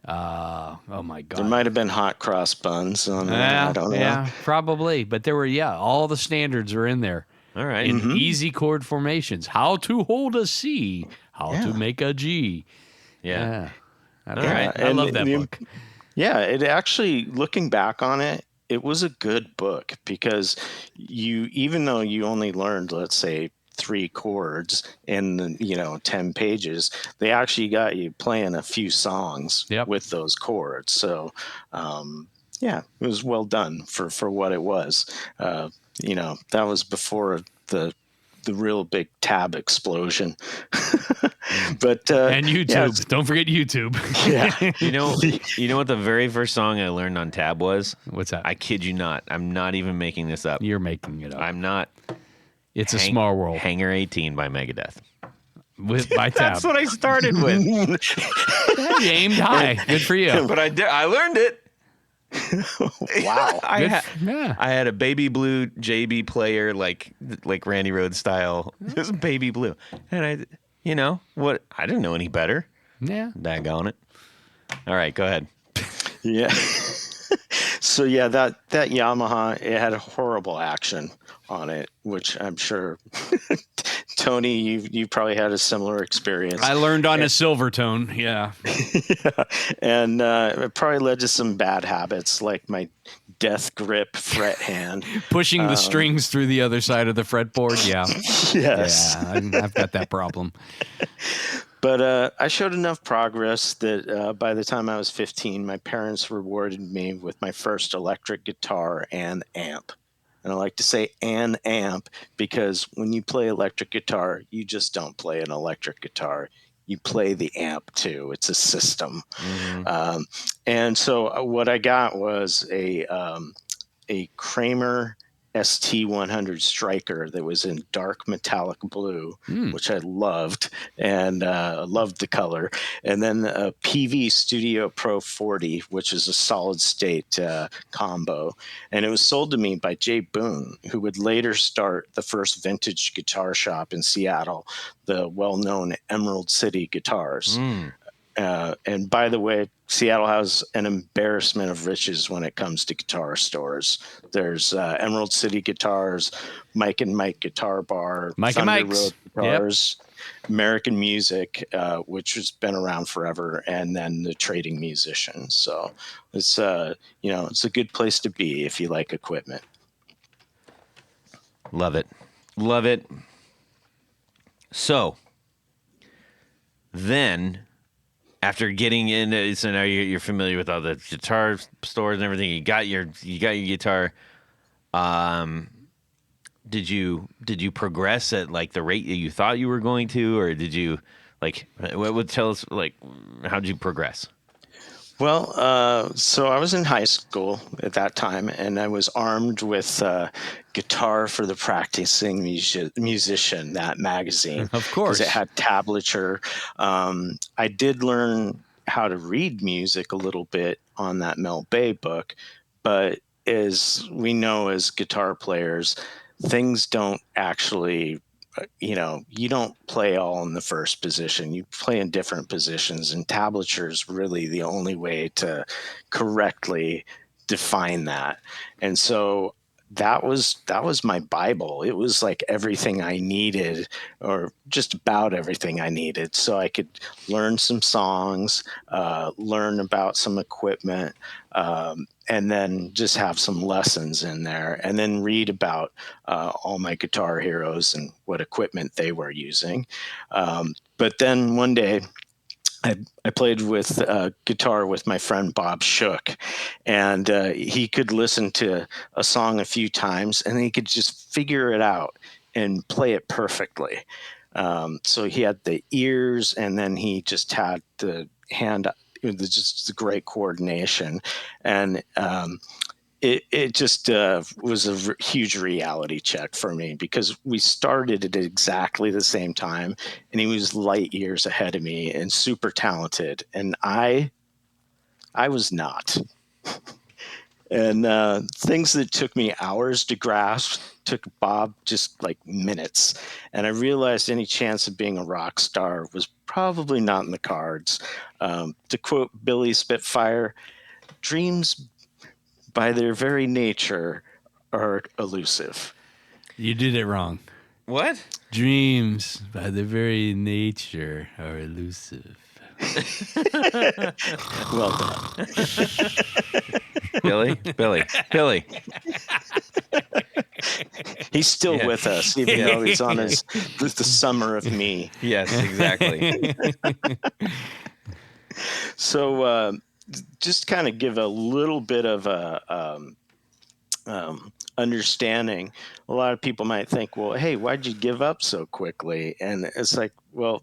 Oh my God. There might have been hot cross buns on there. I don't know. Yeah, probably. But there were, all the standards are in there. All right. In easy chord formations. How to hold a C. How to make a G. Yeah. All right. I love that book. Yeah, it actually, looking back on it, it was a good book because even though you only learned, let's say, 3 chords in 10 pages, they actually got you playing a few songs with those chords. So it was well done for what it was. That was before the real big tab explosion. But and YouTube, don't forget YouTube. Yeah. You know what the very first song I learned on tab was? What's that? I kid you not. I'm not even making this up. You're making it up. I'm not. It's a small world. Hangar 18 by Megadeth. By tab. That's what I started with. You aimed high. Good for you. But I learned it. Wow. I had a baby blue JB player, like Randy Rhoads style. It was baby blue. And I didn't know any better. Yeah. Daggone it. All right, go ahead. Yeah. So that Yamaha, it had a horrible action on it, which I'm sure Tony, you probably had a similar experience. I learned on a Silvertone, yeah. And it probably led to some bad habits, like my death grip fret hand. Pushing the strings through the other side of the fretboard. Yeah. Yes. Yeah, I've got that problem. But I showed enough progress that by the time I was 15, my parents rewarded me with my first electric guitar and amp. And I like to say an amp because when you play electric guitar, you just don't play an electric guitar. You play the amp too. It's a system. Mm-hmm. And so what I got was a Kramer ST100 Striker that was in dark metallic blue, which I loved, and loved the color. And then a PV Studio Pro 40, which is a solid state combo. And it was sold to me by Jay Boone, who would later start the first vintage guitar shop in Seattle, the well-known Emerald City Guitars. And by the way, Seattle has an embarrassment of riches when it comes to guitar stores. There's Emerald City Guitars, Mike and Mike Guitar Bar, Thunder Road Guitars, American Music, which has been around forever, and then the Trading Musician. So it's it's a good place to be if you like equipment. Love it. So then, after getting in, so now you're familiar with all the guitar stores and everything. You got your guitar. Did you progress at like the rate that you thought you were going to, or did you what would tell us how did you progress? Well, so I was in high school at that time, and I was armed with Guitar for the Practicing Musician, that magazine. Of course. Because it had tablature. I did learn how to read music a little bit on that Mel Bay book, but as we know as guitar players, things don't actually... you don't play all in the first position. You play in different positions, and tablature is really the only way to correctly define that. And so that was my Bible. It was like everything I needed, or just about everything I needed, so I could learn some songs, learn about some equipment, and then just have some lessons in there, and then read about all my guitar heroes and what equipment they were using. But then one day, I played with guitar with my friend Bob Shook, and he could listen to a song a few times, and he could just figure it out and play it perfectly. So he had the ears, and then he just had the hand, just the great coordination, and it just was a huge reality check for me, because we started at exactly the same time, and he was light years ahead of me and super talented, and I was not. And things that took me hours to grasp took Bob just like minutes. And I realized any chance of being a rock star was probably not in the cards. To quote Billy Spitfire, dreams by their very nature are elusive. You did it wrong. What? Dreams by their very nature are elusive. Well done. Billy. He's still with us, even though he's on the summer of me. Yes, exactly. So just kind of give a little bit of a understanding. A lot of people might think, well, hey, why'd you give up so quickly? And it's like, well,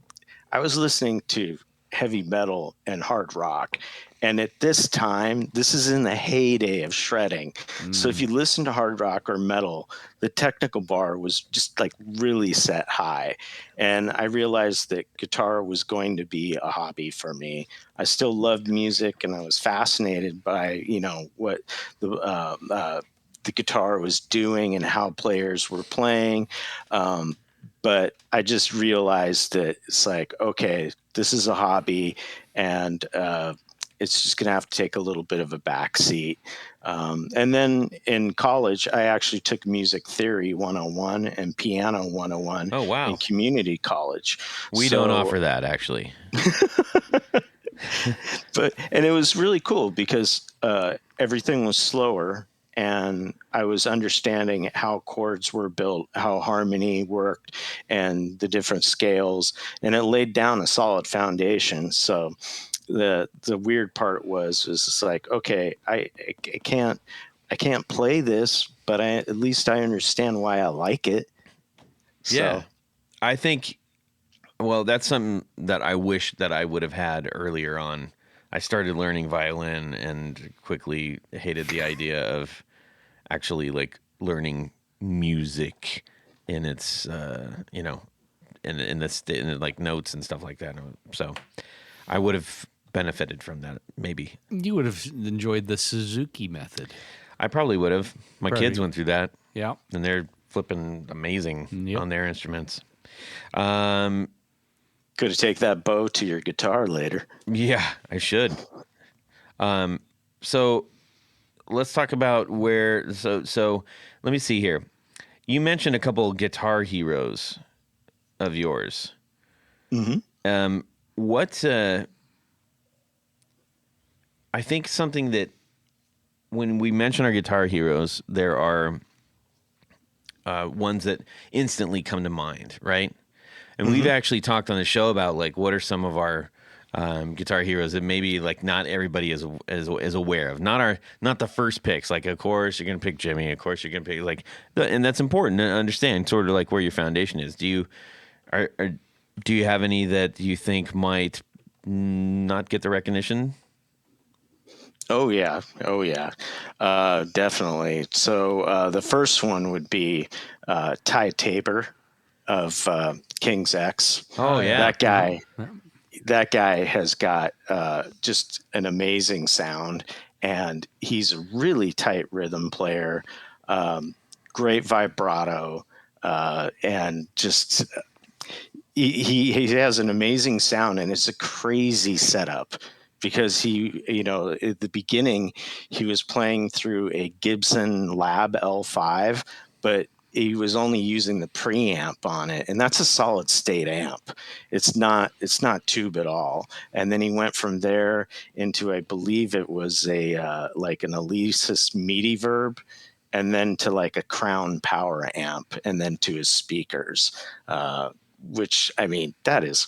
I was listening to heavy metal and hard rock. And at this time, this is in the heyday of shredding. So if you listen to hard rock or metal, the technical bar was just like really set high. And I realized that guitar was going to be a hobby for me. I still loved music, and I was fascinated by, what the guitar was doing and how players were playing. But I just realized that it's like, okay, this is a hobby, and it's just going to have to take a little bit of a backseat. And then in college, I actually took Music Theory 101 and Piano 101 Oh, wow. in community college. We don't offer that, actually. And it was really cool because everything was slower, and I was understanding how chords were built, how harmony worked, and the different scales, and it laid down a solid foundation. So the weird part was it's like, okay, I can't play this, but at least I understand why I like it. So. Yeah, I think. Well, that's something that I wish that I would have had earlier on. I started learning violin and quickly hated the idea of actually like learning music in its, in like notes and stuff like that. So I would have benefited from that. Maybe you would have enjoyed the Suzuki method. I probably would have. My kids went through that. Yeah, and they're flipping amazing on their instruments. Could have taken that bow to your guitar later. Yeah, I should. So let's talk about where. So let me see here. You mentioned a couple guitar heroes of yours. Mm-hmm. What? I think something that when we mention our guitar heroes, there are ones that instantly come to mind, right? And we've actually talked on the show about like what are some of our guitar heroes that maybe like not everybody is aware of. Not the first picks. Like of course you're gonna pick Jimmy. Of course you're gonna pick and that's important to understand. Sort of like where your foundation is. Do you have any that you think might not get the recognition? Oh yeah, definitely. So the first one would be Ty Tabor of King's X. Oh yeah, that guy has got just an amazing sound, and he's a really tight rhythm player, great vibrato, and just he has an amazing sound, and it's a crazy setup. Because he, at the beginning, he was playing through a Gibson Lab L5, but he was only using the preamp on it, and that's a solid state amp. It's not tube at all. And then he went from there into, I believe it was like an Alesis MIDI verb, and then to like a Crown Power amp, and then to his speakers, which I mean that is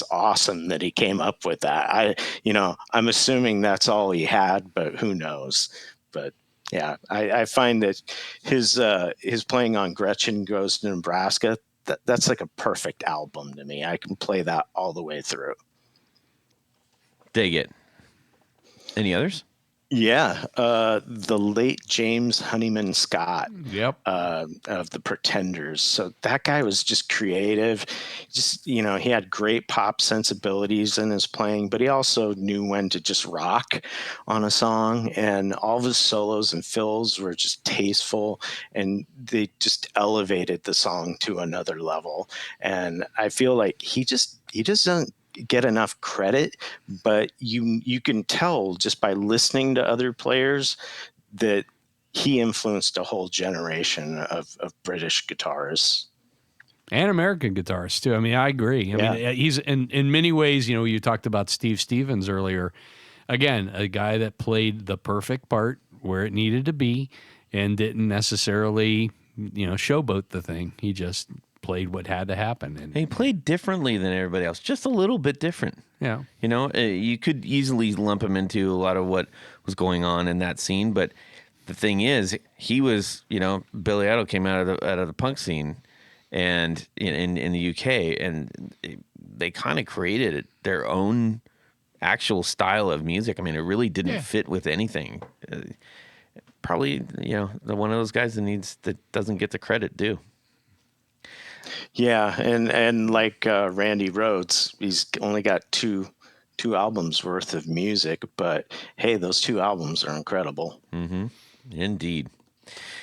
awesome that he came up with that. I'm assuming that's all he had, but who knows? But yeah, I find that his playing on Gretchen Goes to Nebraska, that's like a perfect album to me. I can play that all the way through. Dig it. Any others? Yeah, the late James Honeyman Scott. Yep. Of the Pretenders. So that guy was just creative. Just, he had great pop sensibilities in his playing, but he also knew when to just rock on a song. And all of his solos and fills were just tasteful, and they just elevated the song to another level. And I feel like he just doesn't get enough credit, but you can tell just by listening to other players that he influenced a whole generation of British guitarists and American guitarists too. I mean, I agree. I mean, he's in many ways, you talked about Steve Stevens earlier. Again, a guy that played the perfect part where it needed to be and didn't necessarily, showboat the thing. He just played what had to happen. And he played differently than everybody else, just a little bit different. Yeah. You could easily lump him into a lot of what was going on in that scene. But the thing is, he was, Billy Idol came out of the punk scene and in the UK, and they kind of created their own actual style of music. I mean, it really didn't fit with anything. Probably, the one of those guys that doesn't get the credit due. Yeah, and like Randy Rhoads, he's only got two albums worth of music, but hey, those 2 albums are incredible. Mm-hmm. Indeed.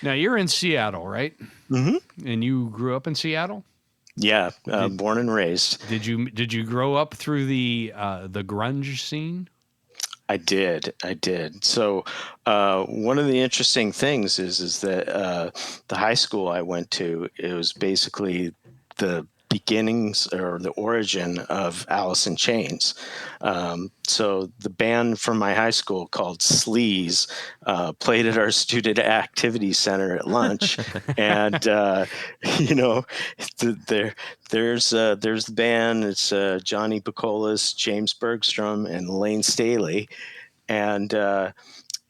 Now you're in Seattle, right? Mm-hmm. And you grew up in Seattle? Yeah, born and raised. Did you grow up through the grunge scene? I did. So one of the interesting things is that the high school I went to, it was basically the beginnings or the origin of Alice in Chains. So the band from my high school called Sleaze played at our student activity center at lunch, and there's the band. It's Johnny Bacolas, James Bergstrom, and Lane Staley, and I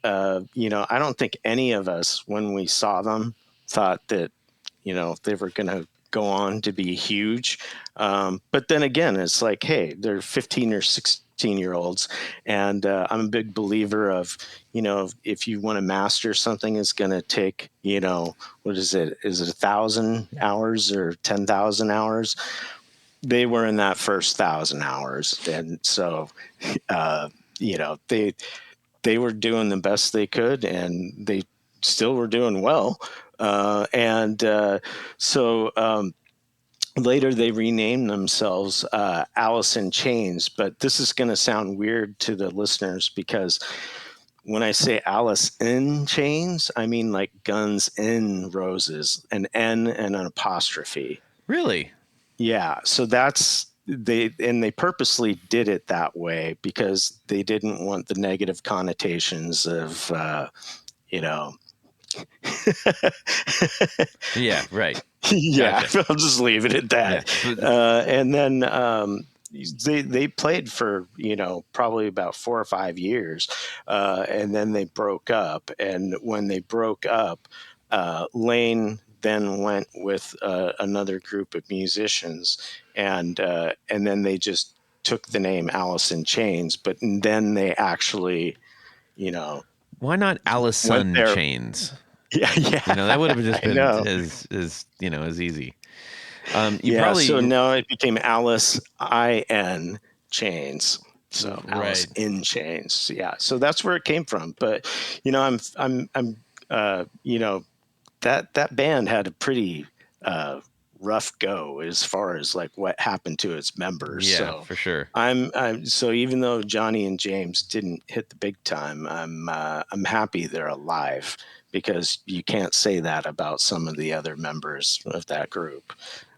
don't think any of us, when we saw them, thought that they were going to go on to be huge. But then again, it's like, hey, they're 15 or 16-year-olds. And I'm a big believer of, if you want to master something, it's going to take, what is it? Is it 1,000 hours or 10,000 hours? They were in that first 1,000 hours. And so, they were doing the best they could, and they still were doing well. So later they renamed themselves Alice in Chains, but this is going to sound weird to the listeners because when I say Alice in Chains, I mean like Guns N' Roses, an N and an apostrophe. Really? Yeah. So they purposely did it that way because they didn't want the negative connotations of, yeah, right. Yeah, Gotcha. I'll just leave it at that. Yeah. And then they played for probably about 4 or 5 years, and then they broke up. And when they broke up, Lane then went with another group of musicians, and then they just took the name Alice in Chains. But then they actually, why not Allison Chains? Yeah. That would have just been as easy. So now it became Alice in Chains. So Alice in Chains. Yeah. So that's where it came from. But that band had a pretty rough go as far as like what happened to its members. Yeah, so for sure. So even though Johnny and James didn't hit the big time, I'm happy they're alive, because you can't say that about some of the other members of that group.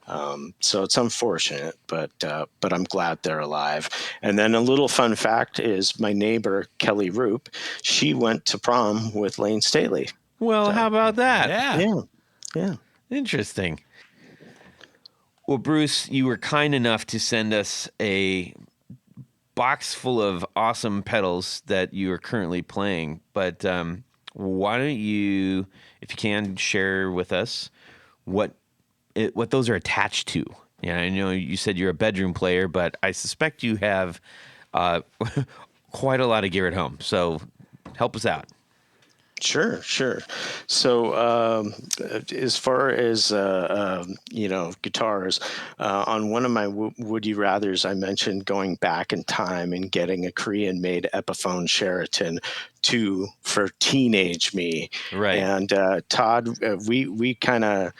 So it's unfortunate, but I'm glad they're alive. And then a little fun fact is my neighbor, Kelly Roop, she went to prom with Lane Staley. Well, how about that? Yeah. Interesting. Well, Bruce, you were kind enough to send us a box full of awesome pedals that you are currently playing, but why don't you, if you can, share with us what those are attached to? Yeah, I know you said you're a bedroom player, but I suspect you have quite a lot of gear at home. So help us out. Sure. So as far as guitars, on one of my Would You Rathers, I mentioned going back in time and getting a Korean-made Epiphone Sheraton 2 for teenage me. Right. And Todd, we kind of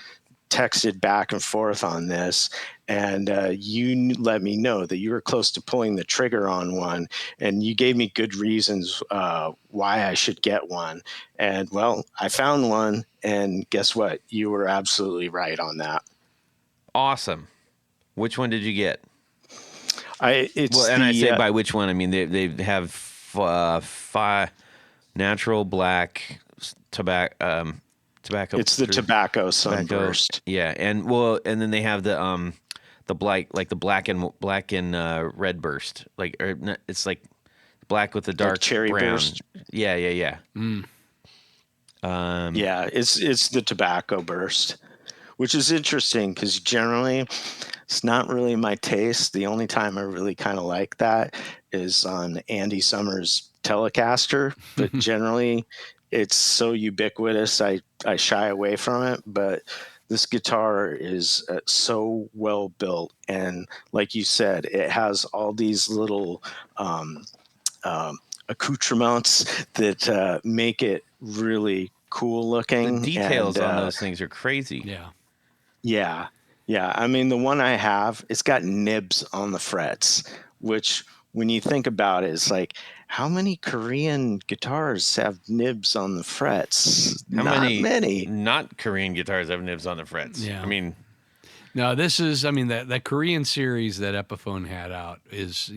texted back and forth on this, and you let me know that you were close to pulling the trigger on one, and you gave me good reasons why I should get one. And well, I found one, and guess what? You were absolutely right on that. Awesome. Which one did you get? I say by which one, I mean they have natural black tobacco. It's the tobacco sunburst. Yeah, and then they have the black, like the black and red burst, it's like black with the dark like cherry brown. Burst. Yeah. It's the tobacco burst, which is interesting because generally it's not really my taste. The only time I really kind of like that is on Andy Summers' Telecaster, but generally it's so ubiquitous, I shy away from it. But this guitar is so well built, and like you said, it has all these little accoutrements that make it really cool looking. The details on those things are crazy. Yeah. I mean, the one I have, it's got nibs on the frets, which when you think about it, it's like, how many Korean guitars have nibs on the frets? How Not many. Not Korean guitars have nibs on the frets. Yeah. I mean, No, this is, I mean, that Korean series that Epiphone had out is,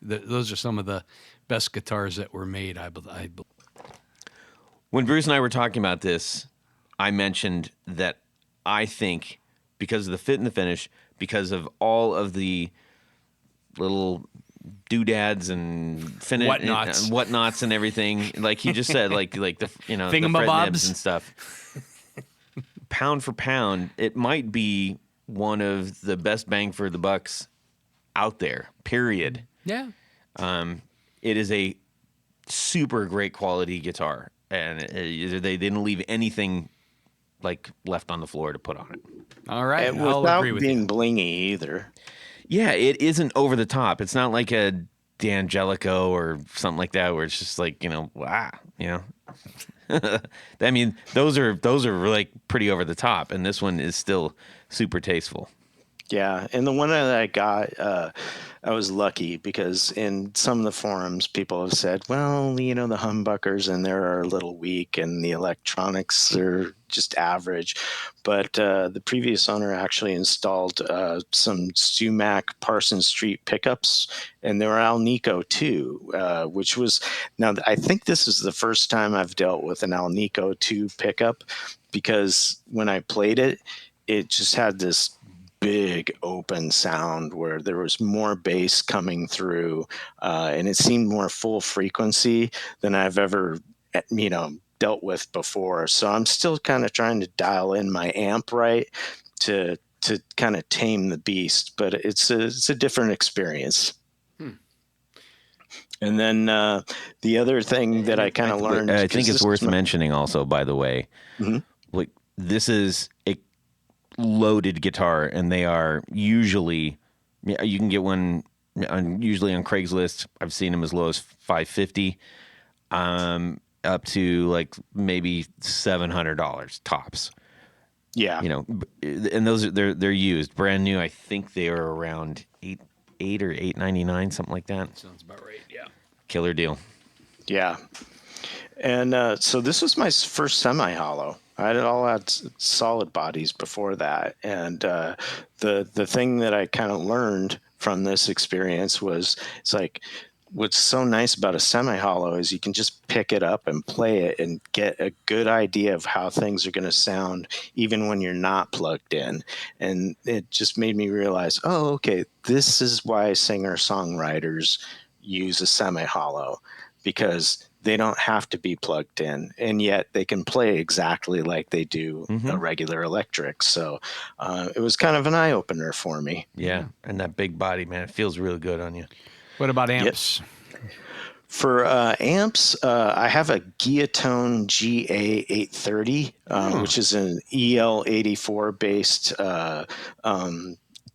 those are some of the best guitars that were made, I believe. When Bruce and I were talking about this, I mentioned that I think because of the fit and the finish, because of all of the little doodads and whatnots and everything, like he just said, like the the fretnibs and stuff. Pound for pound, it might be one of the best bang for the bucks out there. Period. Yeah. It is a super great quality guitar, and they didn't leave anything like left on the floor to put on it. All right, and without being blingy either. Yeah, it isn't over the top. It's not like a D'Angelico or something like that, where it's just like wow, I mean, those are like pretty over the top, and this one is still super tasteful. Yeah, and the one that I got, I was lucky because in some of the forums, people have said, well, the humbuckers in there are a little weak and the electronics are just average. But the previous owner actually installed some Sumac Parsons Street pickups, and they were Alnico too, which was, now I think this is the first time I've dealt with an Alnico 2 pickup, because when I played it, it just had this big open sound where there was more bass coming through, and it seemed more full frequency than I've ever dealt with before. So I'm still kind of trying to dial in my amp right to kind of tame the beast, but it's a different experience. And then the other thing that I kind of learned, I think it's worth mentioning also, by the way, like this is a loaded guitar, and they are usually, you can get one usually on Craigslist. I've seen them as low as $550, up to like maybe $700 tops. Yeah, and those they're used brand new. I think they are around $8 or $8.99, something like that. Sounds about right. Yeah, killer deal. Yeah, and so this was my first semi-hollow. I had solid bodies before that, and the thing that I kind of learned from this experience was, it's like, what's so nice about a semi-hollow is you can just pick it up and play it and get a good idea of how things are going to sound even when you're not plugged in. And it just made me realize, oh, okay, this is why singer-songwriters use a semi-hollow, because they don't have to be plugged in, and yet they can play exactly like they do a regular electric. So it was kind of an eye-opener for me. Yeah, and that big body, man, it feels really good on you. What about amps? Yep. For amps, I have a Guillotone GA830, which is an EL84 based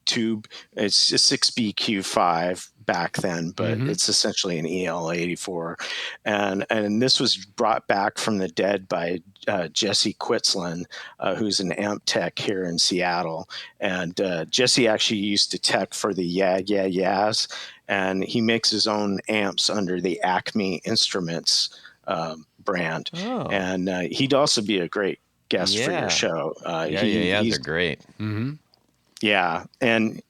tube. It's a 6BQ5 back then, but it's essentially an EL84, and this was brought back from the dead by Jesse Quitzlin, who's an amp tech here in Seattle. And Jesse actually used to tech for the Yeah Yeah Yeahs, and he makes his own amps under the Acme Instruments brand. And he'd also be a great guest for your show. They're great. Yeah, and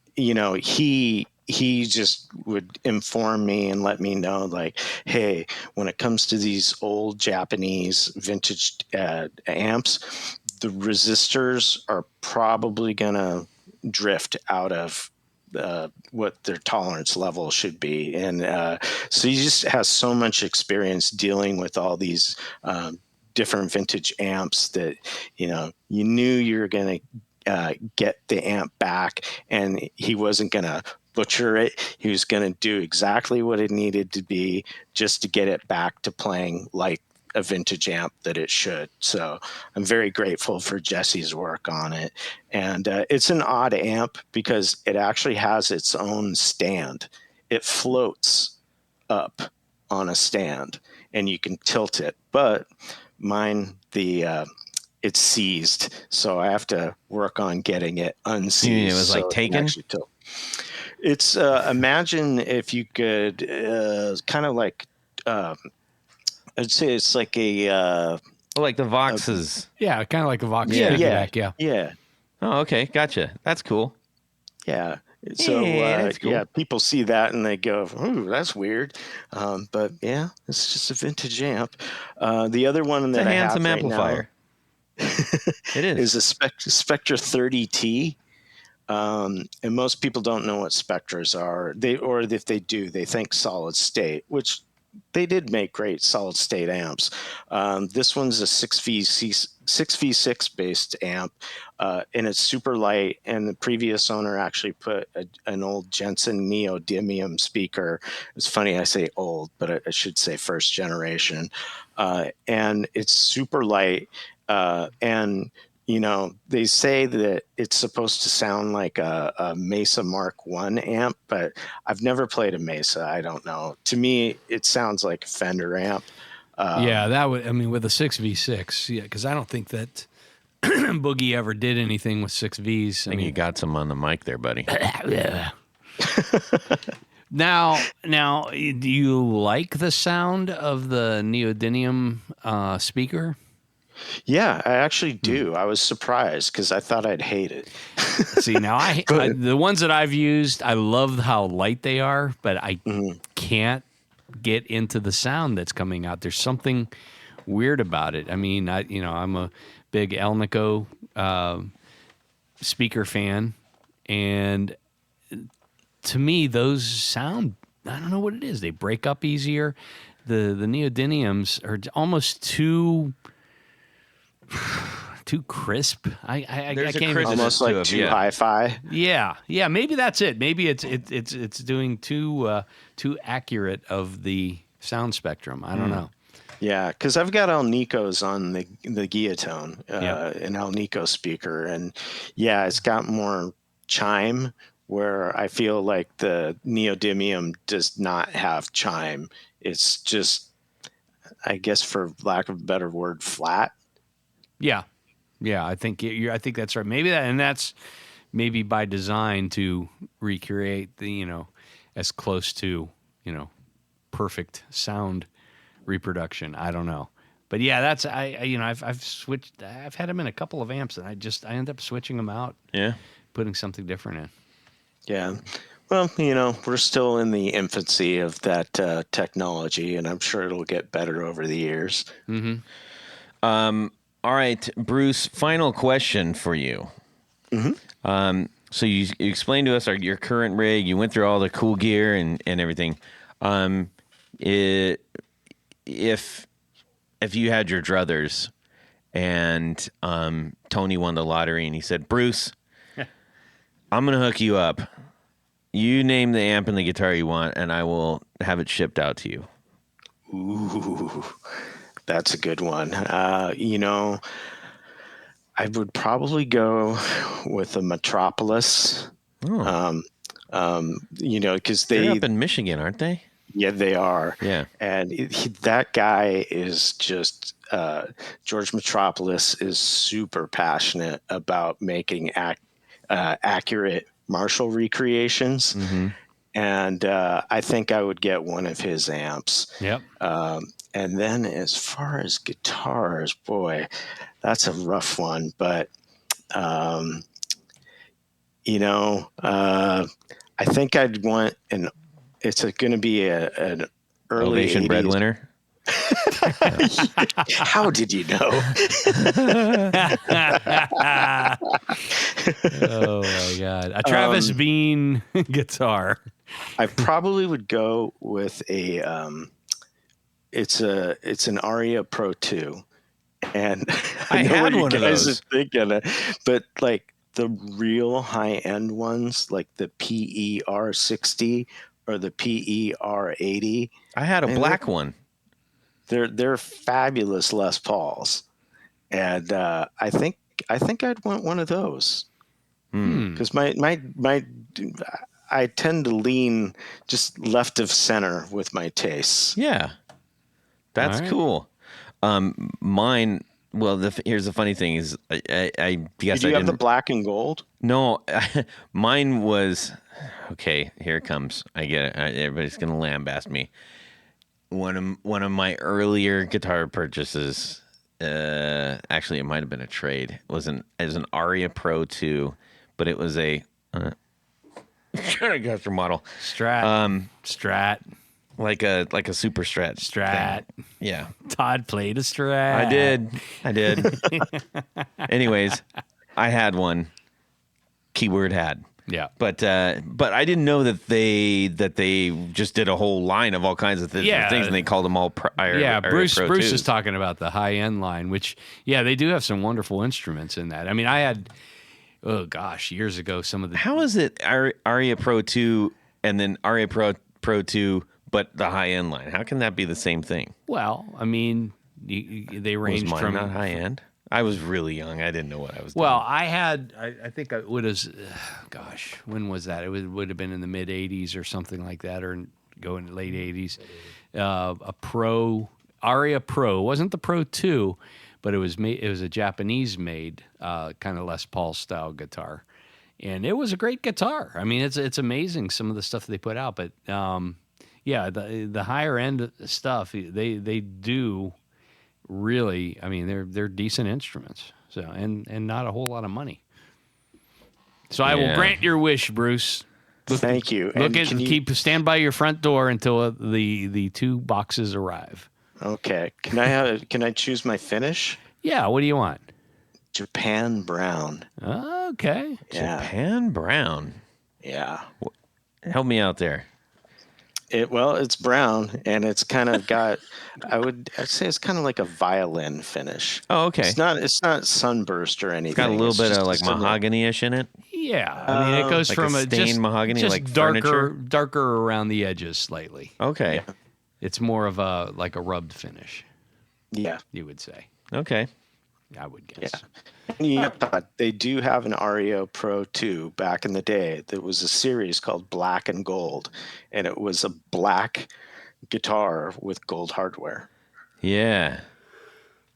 he just would inform me and let me know, like, hey, when it comes to these old Japanese vintage amps, the resistors are probably going to drift out of what their tolerance level should be. And so he just has so much experience dealing with all these different vintage amps that, you knew you were going to get the amp back, and he wasn't going to butcher it. He was going to do exactly what it needed to be just to get it back to playing like a vintage amp that it should. So I'm very grateful for Jesse's work on it. And it's an odd amp because it actually has its own stand. It floats up on a stand and you can tilt it. But mine, it's seized, so I have to work on getting it unseized. It was like taken? It's imagine if you could kind of like I'd say it's like a like the Voxes. Yeah, kind of like a Vox. Yeah. Yeah. Oh, okay, gotcha. That's cool. Yeah. So that's cool. yeah, people see that and they go, "Ooh, that's weird," but yeah, it's just a vintage amp. The other one It's that a I have handsome right amplifier. now It is a Spectra 30T. And most people don't know what Spectras are. Or if they do, they think solid state, which they did make great solid state amps. This one's a 6V6 based amp, and it's super light. And the previous owner actually put an old Jensen neodymium speaker. It's funny I say old, but I should say first generation. And it's super light. And they say that it's supposed to sound like a Mesa Mark I amp, but I've never played a Mesa. I don't know. To me, it sounds like a Fender amp. Yeah, that would. I mean, with a 6V6, yeah, because I don't think that Boogie ever did anything with 6Vs. I think you got some on the mic there, buddy. Now, do you like the sound of the neodymium speaker? Yeah, I actually do. I was surprised because I thought I'd hate it. See, now the ones that I've used, I love how light they are, but I can't get into the sound that's coming out. There's something weird about it. I mean, I'm a big Alnico speaker fan, and to me, those sound, I don't know what it is. They break up easier. The neodymiums are almost too crisp. I can't almost like too hi-fi. Yeah. Maybe that's it. Maybe it's doing too accurate of the sound spectrum. I don't know. Yeah, because I've got Alnicos on the Guillotone, an Alnico speaker, and yeah, it's got more chime. Where I feel like the neodymium does not have chime. It's just, I guess, for lack of a better word, flat. Yeah. I think I think that's right. Maybe that's maybe by design to recreate the as close to perfect sound reproduction. I don't know, but yeah, that's I've switched. I've had them in a couple of amps, and I end up switching them out. Yeah, putting something different in. Yeah. Well, we're still in the infancy of that technology, and I'm sure it'll get better over the years. Mm-hmm. All right, Bruce, final question for you. Mm-hmm. So you explained to us your current rig. You went through all the cool gear and everything. If you had your druthers and Tony won the lottery and he said, Bruce, I'm going to hook you up. You name the amp and the guitar you want, and I will have it shipped out to you. Ooh, that's a good one. I would probably go with a Metropolis. Oh. Because they're up in Michigan, aren't they? Yeah, they are. Yeah. And that guy is just, George Metropolis is super passionate about making accurate Marshall recreations. Mm-hmm. And I think I would get one of his amps. Yep. And then as far as guitars, boy, that's a rough one. But, I think I'd want it's going to be an early Ovation 80s. Breadwinner. How did you know? Oh my God. A Travis Bean guitar. I probably would go with it's an Aria Pro 2. And I know had what one you of guys those. are thinking, but like the real high end ones, like the PER 60 or the PER 80. I had a black one. They're fabulous Les Pauls, and I think I'd want one of those because I tend to lean just left of center with my tastes. Yeah, that's right. Cool. Mine. Well, here's the funny thing is, I guess Did you I have didn't. the black and gold? No, mine was okay. Here it comes. I get it. Everybody's gonna lambaste me. One of my earlier guitar purchases, actually, it might have been a trade. It was an Aria Pro 2, but it was a Stratocaster model. Strat. Like a super Strat. Thing. Yeah. Todd played a Strat. I did. Anyways, I had one. Keyword had. Yeah. But I didn't know that they just did a whole line of all kinds of things, and they called them all Bruce Pro Bruce 2s. is talking about the high end line, which they do have some wonderful instruments in that. I mean, I had years ago some of the. How is it Aria Pro 2 and then Aria Pro 2 but the high end line? How can that be the same thing? Well, I mean, they range from not high end. I was really young. I didn't know what I was doing. Well, I think it was, when was that? It would have been in the mid 80s or something like that, or going late 80s. A Pro, Aria Pro. It wasn't the Pro 2, but it was a Japanese made kind of Les Paul style guitar. And it was a great guitar. I mean, it's amazing some of the stuff they put out, but the higher end stuff, they do really, I mean, they're decent instruments. So and not a whole lot of money. So I will grant your wish, Bruce. Thank you. Stand by your front door until the 2 boxes arrive. Okay. Can I choose my finish? Yeah. What do you want? Japan brown. Okay. Yeah. Japan brown. Yeah. Help me out there. It's brown, and it's kind of got. I'd say it's kind of like a violin finish. Oh, okay. It's not sunburst or anything. It's got a little bit of like mahogany-ish in it. Yeah, I mean it goes like from a stained mahogany, just like darker around the edges slightly. Okay. Yeah. It's more of a rubbed finish. Yeah, you would say. Okay. I would guess. Yeah. They do have an Aria Pro 2 back in the day. There was a series called Black and Gold, and it was a black guitar with gold hardware. Yeah.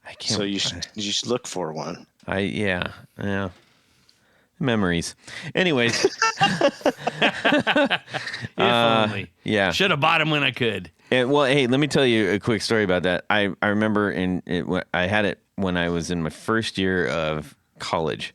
I can't. So you should look for one. Yeah. Memories. Anyways. If only. Yeah. Should have bought them when I could. Well, hey, let me tell you a quick story about that. I remember I had it when I was in my first year of college,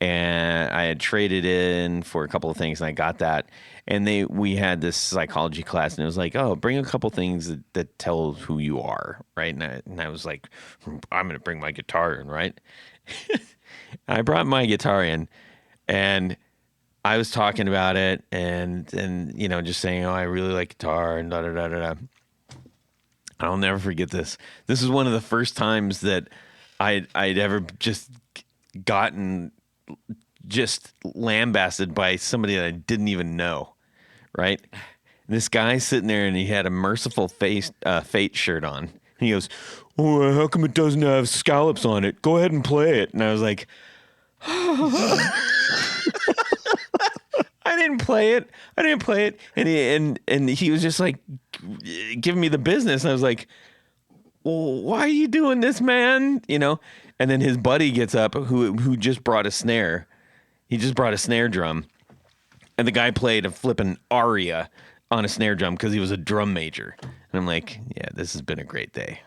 and I had traded in for a couple of things, and I got that. And we had this psychology class, and it was like, oh, bring a couple things that tell who you are, right? And I was like, I'm going to bring my guitar in, right? I brought my guitar in, and I was talking about it, and just saying, oh, I really like guitar, and da da da da da. I'll never forget this. This is one of the first times that I'd ever just gotten just lambasted by somebody that I didn't even know, right? And this guy's sitting there, and he had a Merciful Fate shirt on. And he goes, oh, how come it doesn't have scallops on it? Go ahead and play it. And I was like, I didn't play it. And he was just like giving me the business. And I was like, well, why are you doing this, man? And then his buddy gets up who just brought a snare. He just brought a snare drum. And the guy played a flippin' aria on a snare drum because he was a drum major. And I'm like, yeah, this has been a great day.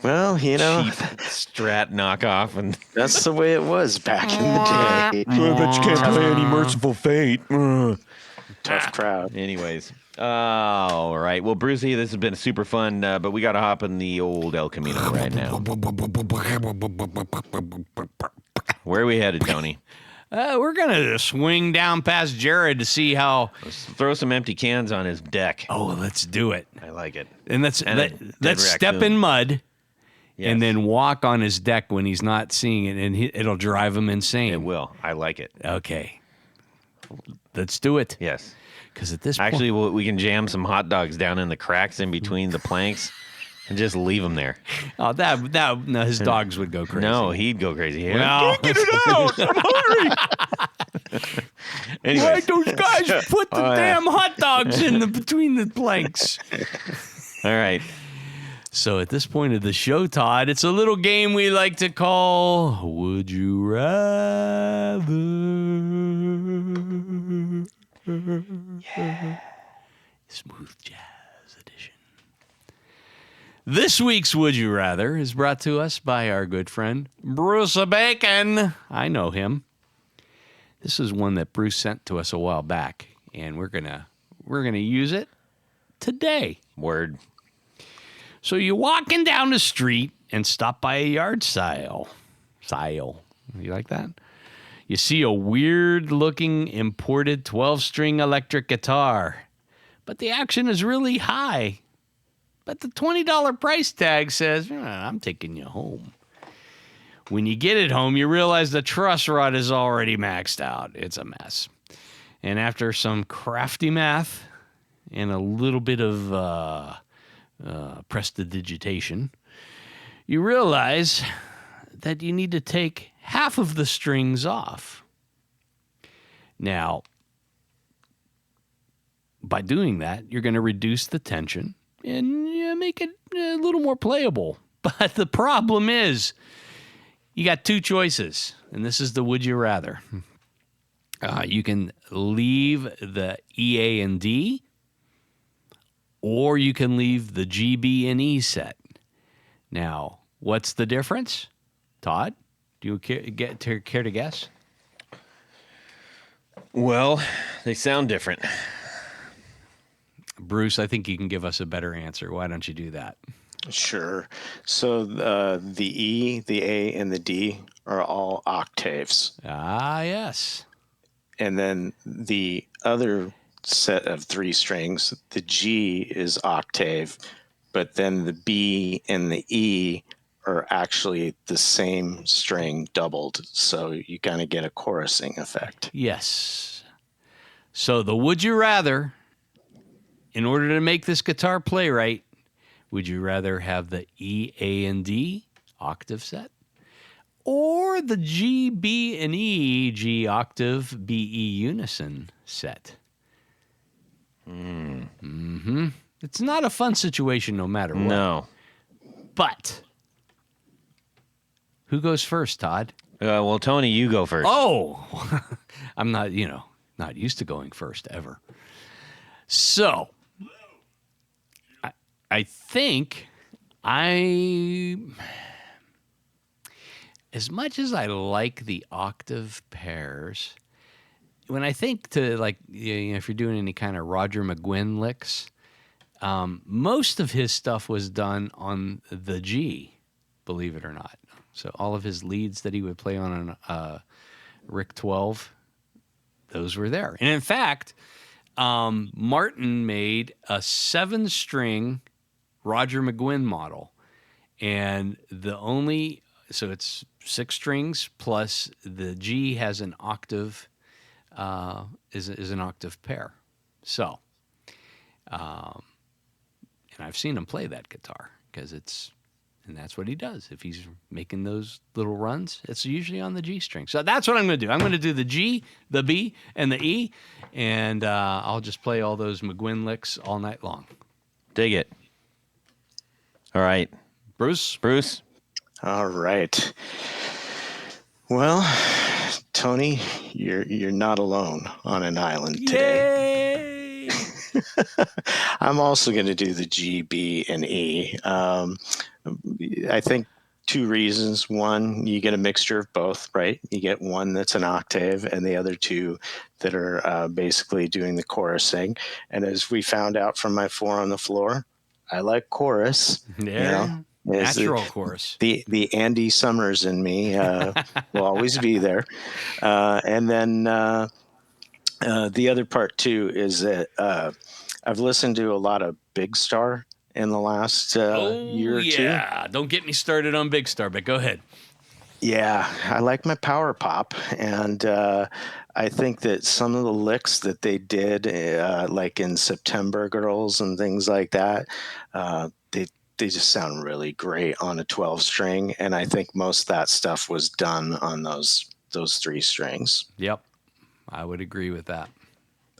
Well, cheap Strat knockoff, and that's the way it was back in the day. I bet you can't play any Merciful Fate. Tough crowd. Anyways, all right. Well, Brucey, this has been super fun, but we got to hop in the old El Camino right now. Where are we headed, Tony? We're gonna swing down past Jared to see how. Let's throw some empty cans on his deck. Oh, let's do it. I like it. And let's step in mud, and then walk on his deck when he's not seeing it, and it'll drive him insane. It will. I like it. Okay, let's do it. Yes, because at this point, we can jam some hot dogs down in the cracks in between the planks. And just leave him there. Oh, no, his dogs would go crazy. No, he'd go crazy. Well, get it out! Hurry! Anyways. Why'd those guys put the damn hot dogs in between the planks? All right. So at this point of the show, Todd, it's a little game we like to call Would You Rather? Yeah. Smooth jazz edition. This week's Would You Rather is brought to us by our good friend, Bruce Bacon. I know him. This is one that Bruce sent to us a while back, and we're gonna use it today. Word. So you're walking down the street and stop by a yard sale. You like that? You see a weird-looking imported 12-string electric guitar, but the action is really high. But the $20 price tag says, I'm taking you home. When you get it home, you realize the truss rod is already maxed out. It's a mess. And after some crafty math and a little bit of prestidigitation, you realize that you need to take half of the strings off. Now, by doing that, you're going to reduce the tension and make it a little more playable. But the problem is, you got two choices, and this is the would you rather. You can leave the E, A, and D, or you can leave the G, B, and E set. Now, what's the difference? Todd, do you care to guess? Well, they sound different. Bruce, I think you can give us a better answer. Why don't you do that? Sure. So the E, the A, and the D are all octaves. Ah, yes. And then the other set of three strings, the G is octave, but then the B and the E are actually the same string doubled. So you kind of get a chorusing effect. Yes. So the would you rather, in order to make this guitar play right, would you rather have the E, A, and D octave set, or the G, B, and E, G octave, B, E unison set? It's not a fun situation no matter what. No. But who goes first, Todd? Well, Tony, you go first. Oh, I'm not used to going first ever. So, I think as much as I like the octave pairs, when I think to if you're doing any kind of Roger McGuinn licks, most of his stuff was done on the G, believe it or not. So all of his leads that he would play on a Rick 12, those were there. And in fact, Martin made a 7-string Roger McGuinn model, and so it's 6 strings plus the G has an octave, is an octave pair. So, and I've seen him play that guitar and that's what he does. If he's making those little runs, it's usually on the G string. So that's what I'm going to do. I'm going to do the G, the B, and the E, and I'll just play all those McGuinn licks all night long. Dig it. All right. Bruce? All right. Well, Tony, you're not alone on an island today. Yay! I'm also going to do the G, B, and E. I think 2 reasons. One, you get a mixture of both, right? You get one that's an octave and the other 2 that are basically doing the chorusing. And as we found out from my 4 on the floor, I like chorus. Yeah. Natural chorus. The Andy Summers in me will always be there. And then the other part, too, is that I've listened to a lot of Big Star in the last year or 2. Yeah, don't get me started on Big Star, but go ahead. Yeah, I like my power pop, and I think that some of the licks that they did, like in September Girls and things like that, they just sound really great on a 12-string, and I think most of that stuff was done on those 3 strings. Yep, I would agree with that.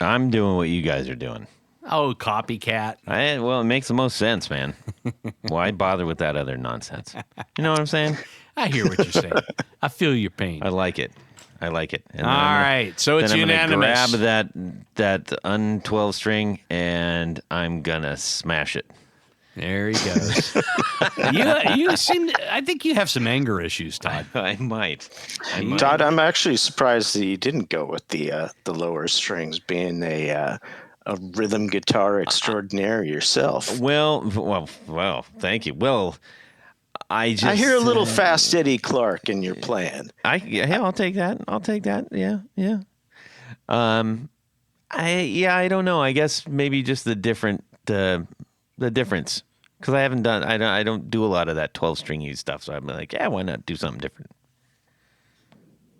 I'm doing what you guys are doing. Oh, copycat. Well, it makes the most sense, man. Why bother with that other nonsense? You know what I'm saying? I hear what you're saying. I feel your pain. I like it. And all right, so it's unanimous. Then I'm gonna grab that un-12 string and I'm gonna smash it. There he goes. you seem. I think you have some anger issues, Todd. I might. Todd, I'm actually surprised that you didn't go with the lower strings, being a rhythm guitar extraordinaire yourself. Well. Thank you. Well, I hear a little fast Eddie Clark in your playing. I'll take that. Yeah. I don't know. I guess maybe just the difference, because I don't do a lot of that 12-stringy stuff. So I'm like, why not do something different?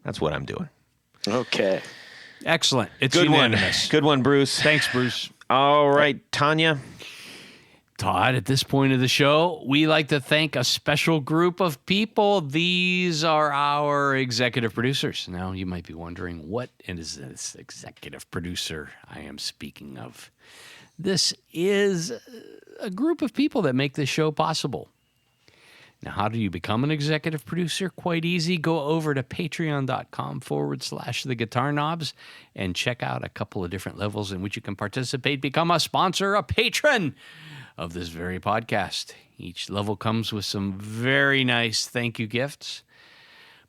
That's what I'm doing. Okay. Excellent. It's good unanimous. Good one, Bruce. Thanks, Bruce. All right, Tanya. Todd, at this point of the show, we like to thank a special group of people. These are our executive producers. Now, you might be wondering, what is this executive producer I am speaking of? This is a group of people that make this show possible. Now, how do you become an executive producer? Quite easy. Go over to patreon.com/The Guitar Knobs and check out a couple of different levels in which you can participate. Become a sponsor, a patron of this very podcast. Each level comes with some very nice thank you gifts.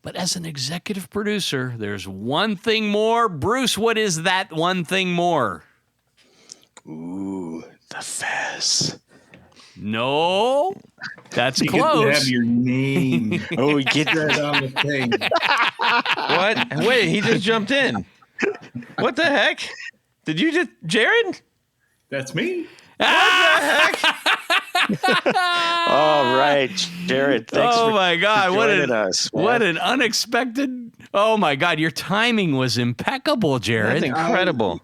But as an executive producer, there's one thing more. Bruce, what is that one thing more? Ooh, the fuzz. No, that's you close. You have your name. Oh, get right on the thing. What? Wait, he just jumped in. What the heck? Did you just, Jared? That's me. What the heck? All right, Jared. Thanks for joining us. What an unexpected. Oh my God, your timing was impeccable, Jared. That's incredible.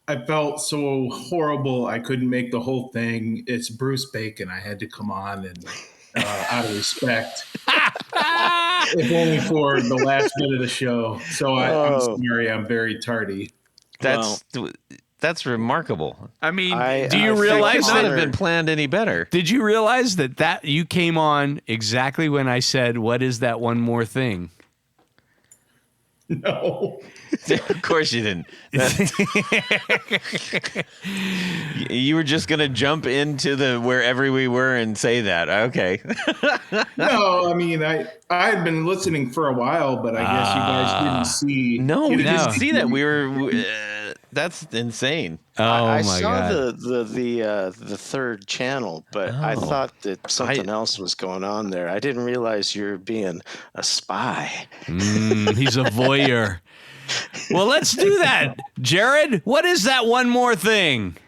I felt so horrible. I couldn't make the whole thing. It's Bruce Bacon. I had to come on and out of respect, if only for the last bit of the show. So I'm sorry. I'm very tardy. That's remarkable. I mean, do you realize that have been planned any better? Did you realize that you came on exactly when I said, "What is that one more thing"? No. Of course you didn't. You were just going to jump into the wherever we were and say that. Okay. No, I mean, I had been listening for a while, but I guess you guys didn't see. No, we didn't see that. We were. That's insane. I saw the third channel, but I thought that something else was going on there. I didn't realize you were being a spy. He's a voyeur. Well, let's do that. Jared, what is that one more thing?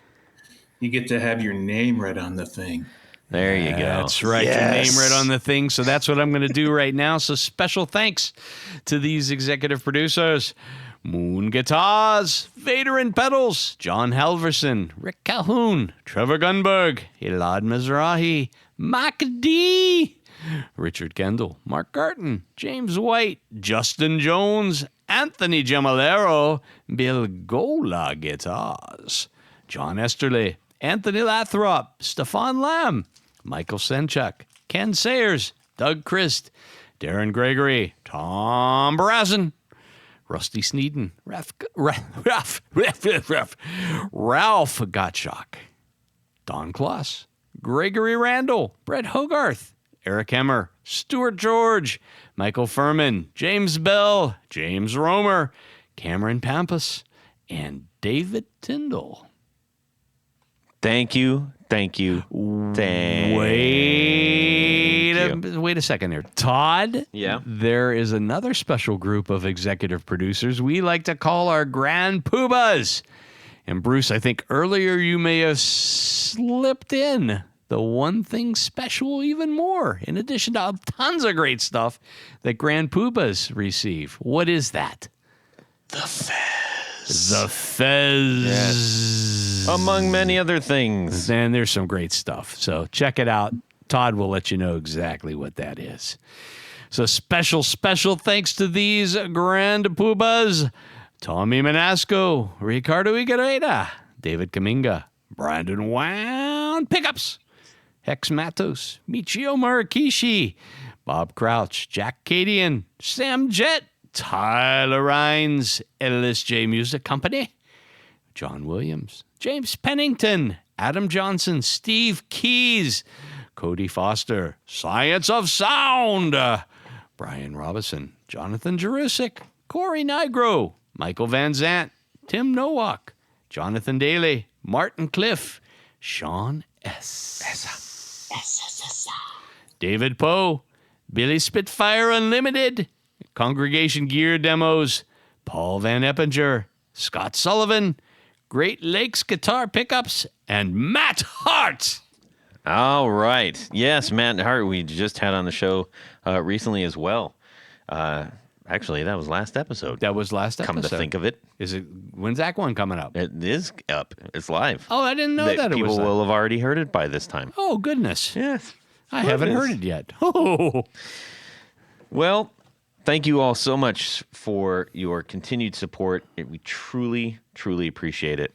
You get to have your name right on the thing. There you go. That's right. Yes. Your name right on the thing. So that's what I'm going to do right now. So special thanks to these executive producers. Moon Guitars, Vader and Pedals, John Halverson, Rick Calhoun, Trevor Gunberg, Elad Mizrahi, Mac D, Richard Kendall, Mark Garton, James White, Justin Jones, Anthony Gemalero, Bill Gola Guitars, John Esterly, Anthony Lathrop, Stefan Lamb, Michael Senchuk, Ken Sayers, Doug Christ, Darren Gregory, Tom Brazen, Rusty Sneeden, Ralph Gottschalk, Don Kloss, Gregory Randall, Brett Hogarth, Eric Hemmer, Stuart George, Michael Furman, James Bell, James Romer, Cameron Pampas, and David Tyndall. Thank you. Wait a second there. Todd, yeah. There is another special group of executive producers we like to call our Grand Poobahs. And Bruce, I think earlier you may have slipped in the one thing special even more, in addition to tons of great stuff that Grand Poobahs receive. What is that? The fuzz. The fez. Yes. Among many other things. And there's some great stuff. So check it out. Todd will let you know exactly what that is. So special thanks to these Grand Poobahs. Tommy Manasco, Ricardo Iguareda, David Kaminga, Brandon Wound Pickups, Hex Matos, Michio Murakishi, Bob Crouch, Jack Cadian, Sam Jett, Tyler Rhines, LSJ Music Company, John Williams, James Pennington, Adam Johnson, Steve Keys, Cody Foster, Science of Sound, Brian Robinson, Jonathan Jurisic, Corey Nigro, Michael Van Zant, Tim Nowak, Jonathan Daly, Martin Cliff, Sean S. David Poe, Billy Spitfire Unlimited, Congregation Gear Demos, Paul Van Eppinger, Scott Sullivan, Great Lakes Guitar Pickups, and Matt Hart. All right. Yes, Matt Hart, we just had on the show recently as well. Actually, that was last episode. That was last episode. Come to think of it. When's Act 1 coming up? It is up. It's live. Oh, I didn't know that it was. People will have already heard it by this time. Oh, goodness. Yes. I haven't heard it yet. Oh. Well, thank you all so much for your continued support. We truly, truly appreciate it.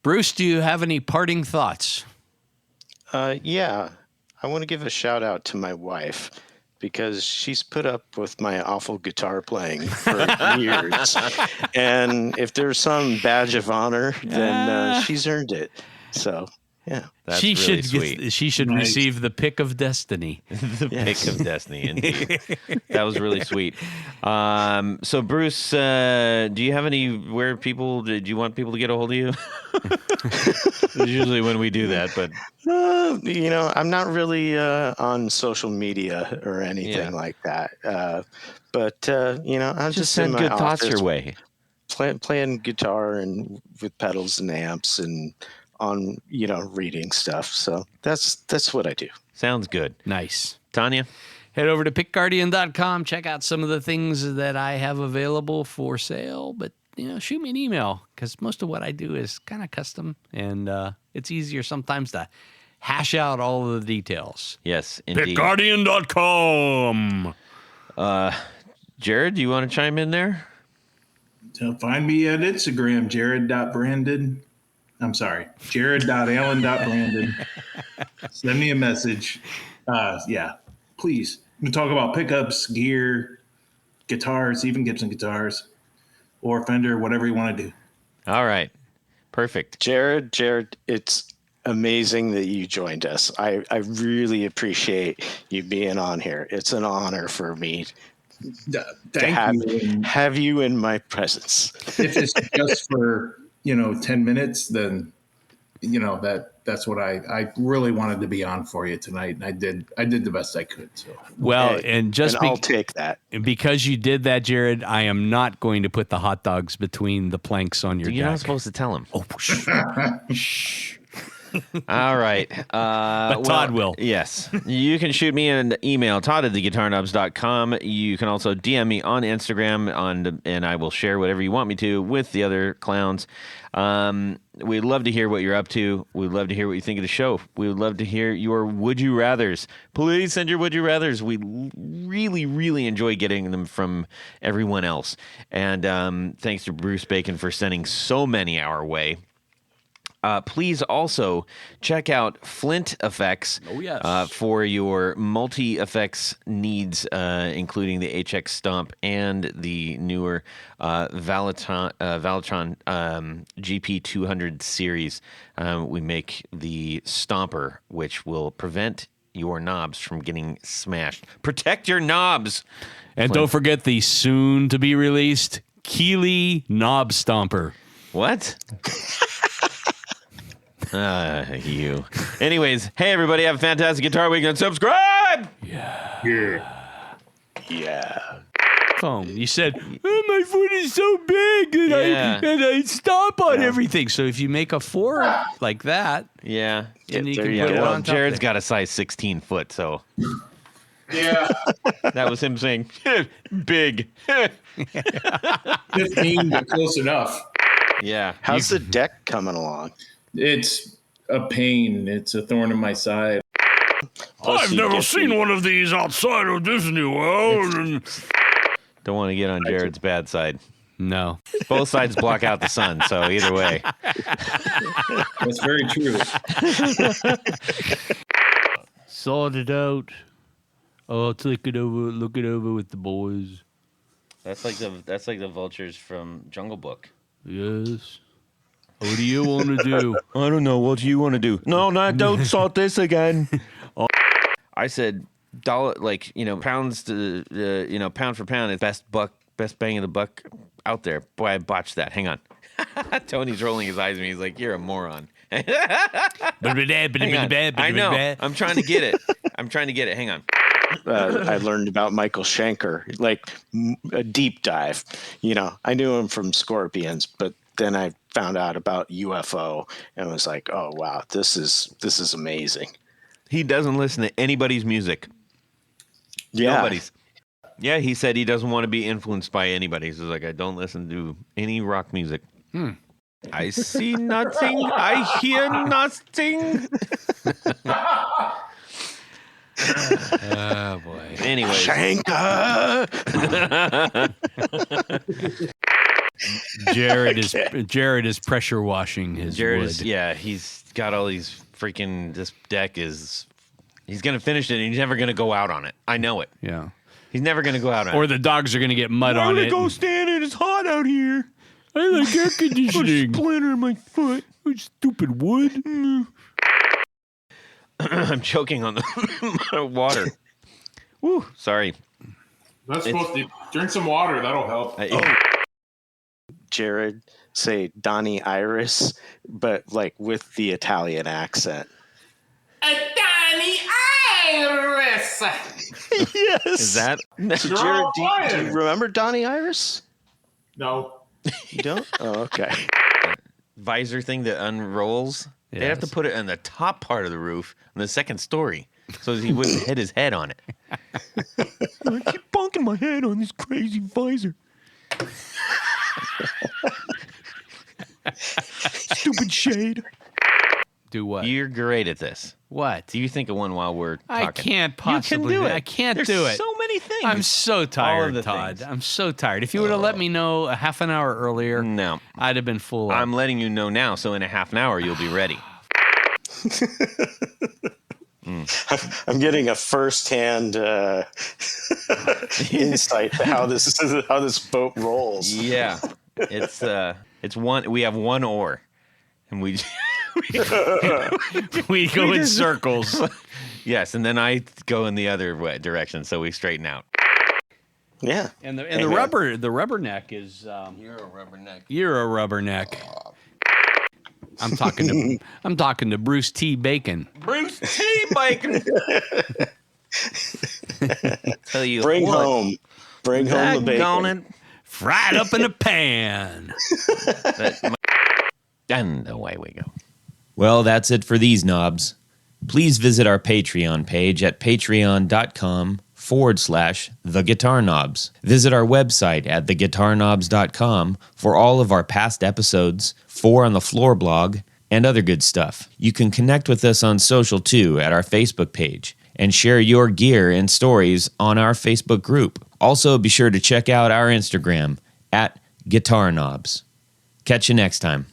Bruce, do you have any parting thoughts? Yeah. I want to give a shout out to my wife because she's put up with my awful guitar playing for years. And if there's some badge of honor, then she's earned it. So, yeah. That's really sweet. She should receive the pick of destiny. Pick of destiny, indeed. That was really sweet. So, Bruce, do you have anywhere do you want people to get a hold of you? Usually when we do that, but I'm not really on social media or anything like that. But I'll just send good thoughts your way. Playing guitar and with pedals and amps and on reading stuff. So that's what I do. Sounds good. Nice. Tanya? Head over to pickguardian.com. Check out some of the things that I have available for sale. But, shoot me an email because most of what I do is kind of custom. And it's easier sometimes to hash out all of the details. Yes, indeed. Pickguardian.com. Jared, do you want to chime in there? Find me at Instagram, jared.brandon. I'm sorry, jared.allen.brandon. Send me a message. Please. We talk about pickups, gear, guitars, even Gibson guitars, or Fender, whatever you want to do. All right. Perfect. Jared, it's amazing that you joined us. I really appreciate you being on here. It's an honor for me to have you in my presence. If it's just for 10 minutes, then that's what I really wanted to be on for you tonight, and I did the best I could. So I'll take that. Because you did that, Jared. I am not going to put the hot dogs between the planks on your deck. You're not supposed to tell him. Oh, shh. All right. But Todd will. Yes. You can shoot me an email, todd@theguitarnubs.com. You can also DM me on Instagram, and I will share whatever you want me to with the other clowns. We'd love to hear what you're up to. We'd love to hear what you think of the show. We would love to hear your Would You Rathers. Please send your Would You Rathers. We really, really enjoy getting them from everyone else. And thanks to Bruce Bacon for sending so many our way. Please also check out Flint Effects for your multi-effects needs, including the HX Stomp and the newer Valitron GP200 series. We make the Stomper, which will prevent your knobs from getting smashed. Protect your knobs! And don't forget the soon-to-be-released Keeley Knob Stomper. What? You. Anyways, hey everybody, have a fantastic guitar week and subscribe. Yeah. Oh, you said, my foot is so big and I stomp on everything. So if you make a 4 like that, and you can put it on top. Jared's got a size 16 foot, so that was him saying big. 15, but close enough. Yeah. How's the deck coming along? It's a pain. It's a thorn in my side. I've never seen one of these outside of Disney World. Don't want to get on Jared's bad side. No. Both sides block out the sun, so either way. That's very true. Sort it out. I'll look it over with the boys. That's like the vultures from Jungle Book. Yes. What do you want to do? I don't know. What do you want to do? No, don't salt this again. I said dollar, like, pounds to, pound for pound is best bang of the buck out there. Boy, I botched that. Hang on. Tony's rolling his eyes at me. He's like, you're a moron. Hang on. I know. I'm trying to get it. Hang on. I learned about Michael Schenker, like a deep dive. I knew him from Scorpions, but then I found out about UFO and was like, oh, wow, this is amazing. He doesn't listen to anybody's music. Yeah. Nobody's. Yeah, he said he doesn't want to be influenced by anybody. He's like, I don't listen to any rock music. I see nothing. I hear nothing. Oh, boy. Anyways. Schenker! Jared is pressure washing his wood. Yeah, he's got all these freaking, this deck is, he's going to finish it and he's never going to go out on it. I know it. Yeah. He's never going to go out on it. Or the dogs are going to get mud on it. Go stand in. It's hot out here. I like air conditioning. Splinter in my foot. Oh, stupid wood. I'm choking on the water. Woo, sorry. That's supposed to drink some water. That'll help. Jared, say Donnie Iris, but like with the Italian accent. Donnie Iris! Yes. Is that? So Jared, do you remember Donnie Iris? No. You don't? Oh, okay. Visor thing that unrolls. Yes. They have to put it on the top part of the roof on the second story so he wouldn't hit his head on it. I keep bonking my head on this crazy visor. Stupid shade. Do what? You're great at this. What? Do you think of one while we're talking? I can't possibly. You can do it. I can't There's do it. so many things. I'm so tired, Todd. things. I'm so tired. If you would have let me know a half an hour earlier, No. I'd have been full. I'm letting you know now, so in a half an hour you'll be ready. I'm getting a firsthand insight to how this boat rolls. Yeah. It's one. We have one oar, and we we go in circles. Yes, and then I go in the other direction, so we straighten out. Yeah. And the rubberneck is. You're a rubberneck. You're a rubberneck. I'm talking to Bruce T. Bacon. Bruce T. Bacon. Tell you Bring what, home the bacon. Fried up in a pan. And away we go. Well, that's it for these knobs. Please visit our Patreon page at patreon.com/theguitarknobs. Visit our website at theguitarknobs.com for all of our past episodes, 4 on the Floor blog, and other good stuff. You can connect with us on social too at our Facebook page and share your gear and stories on our Facebook group. Also, be sure to check out our Instagram at Guitar Knobs. Catch you next time.